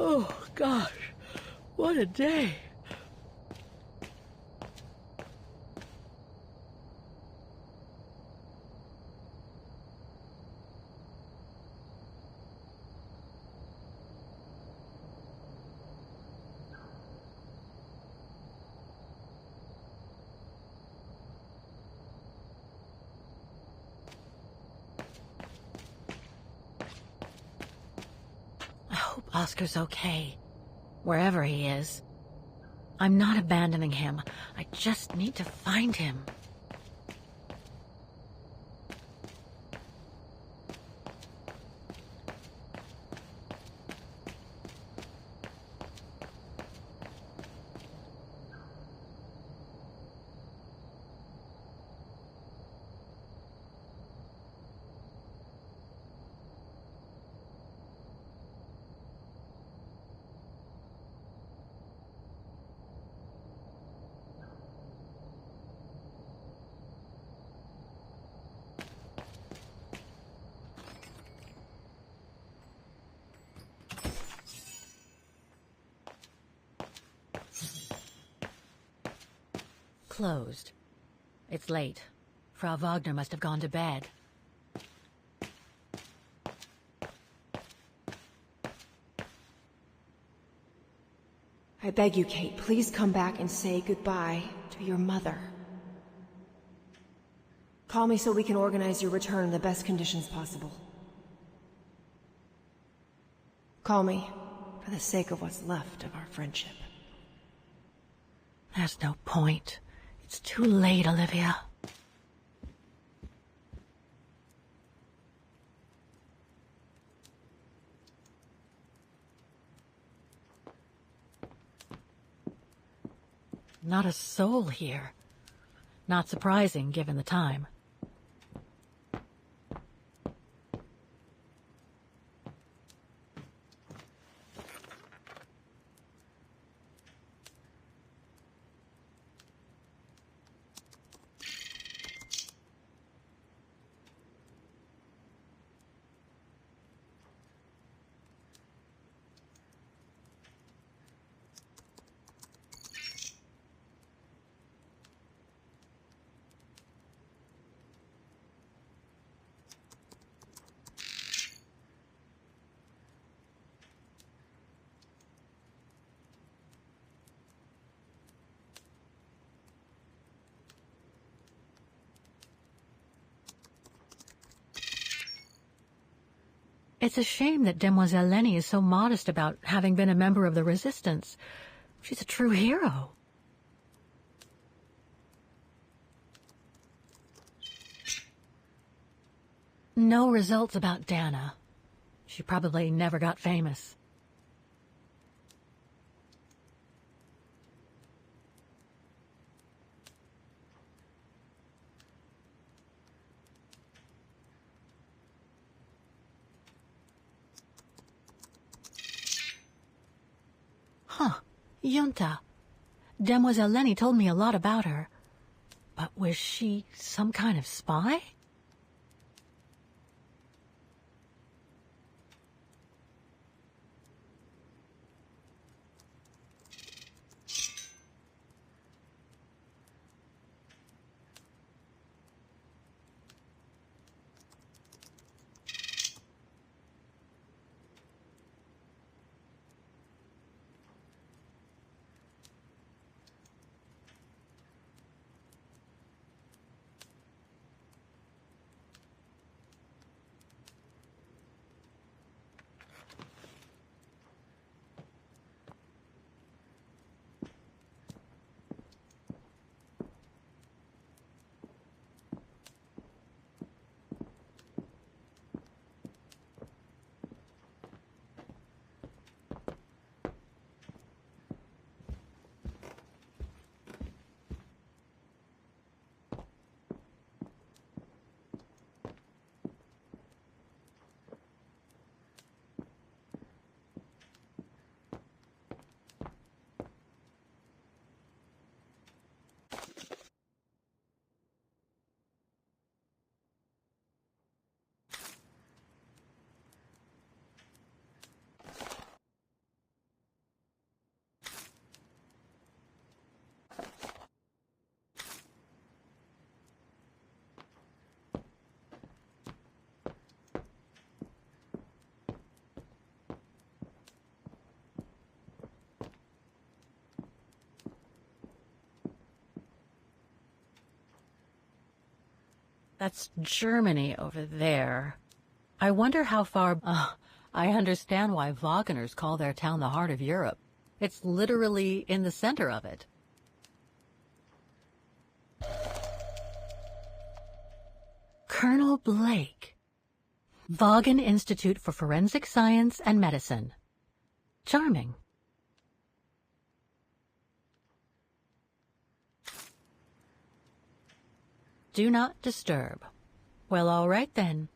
Oh, gosh. What a day. I hope Oscar's okay, wherever he is. I'm not abandoning him. I just need to find him. Closed. It's late. Frau Wagner must have gone to bed. I beg you, Kate, please come back and say goodbye to your mother. Call me so we can organize your return in the best conditions possible. Call me for the sake of what's left of our friendship. There's no point. It's too late, Olivia. Not a soul here. Not surprising, given the time. It's a shame that Demoiselle Lenny is so modest about having been a member of the Resistance. She's a true hero. No results about Dana. She probably never got famous. Huh. Junta. Demoiselle Lenny told me a lot about her. But was she some kind of spy? That's Germany over there. I wonder how far... I understand why Wagner's call their town the heart of Europe. It's literally in the center of it. Colonel Blake. Vaughan Institute for Forensic Science and Medicine. Charming. Do not disturb. Well, all right then.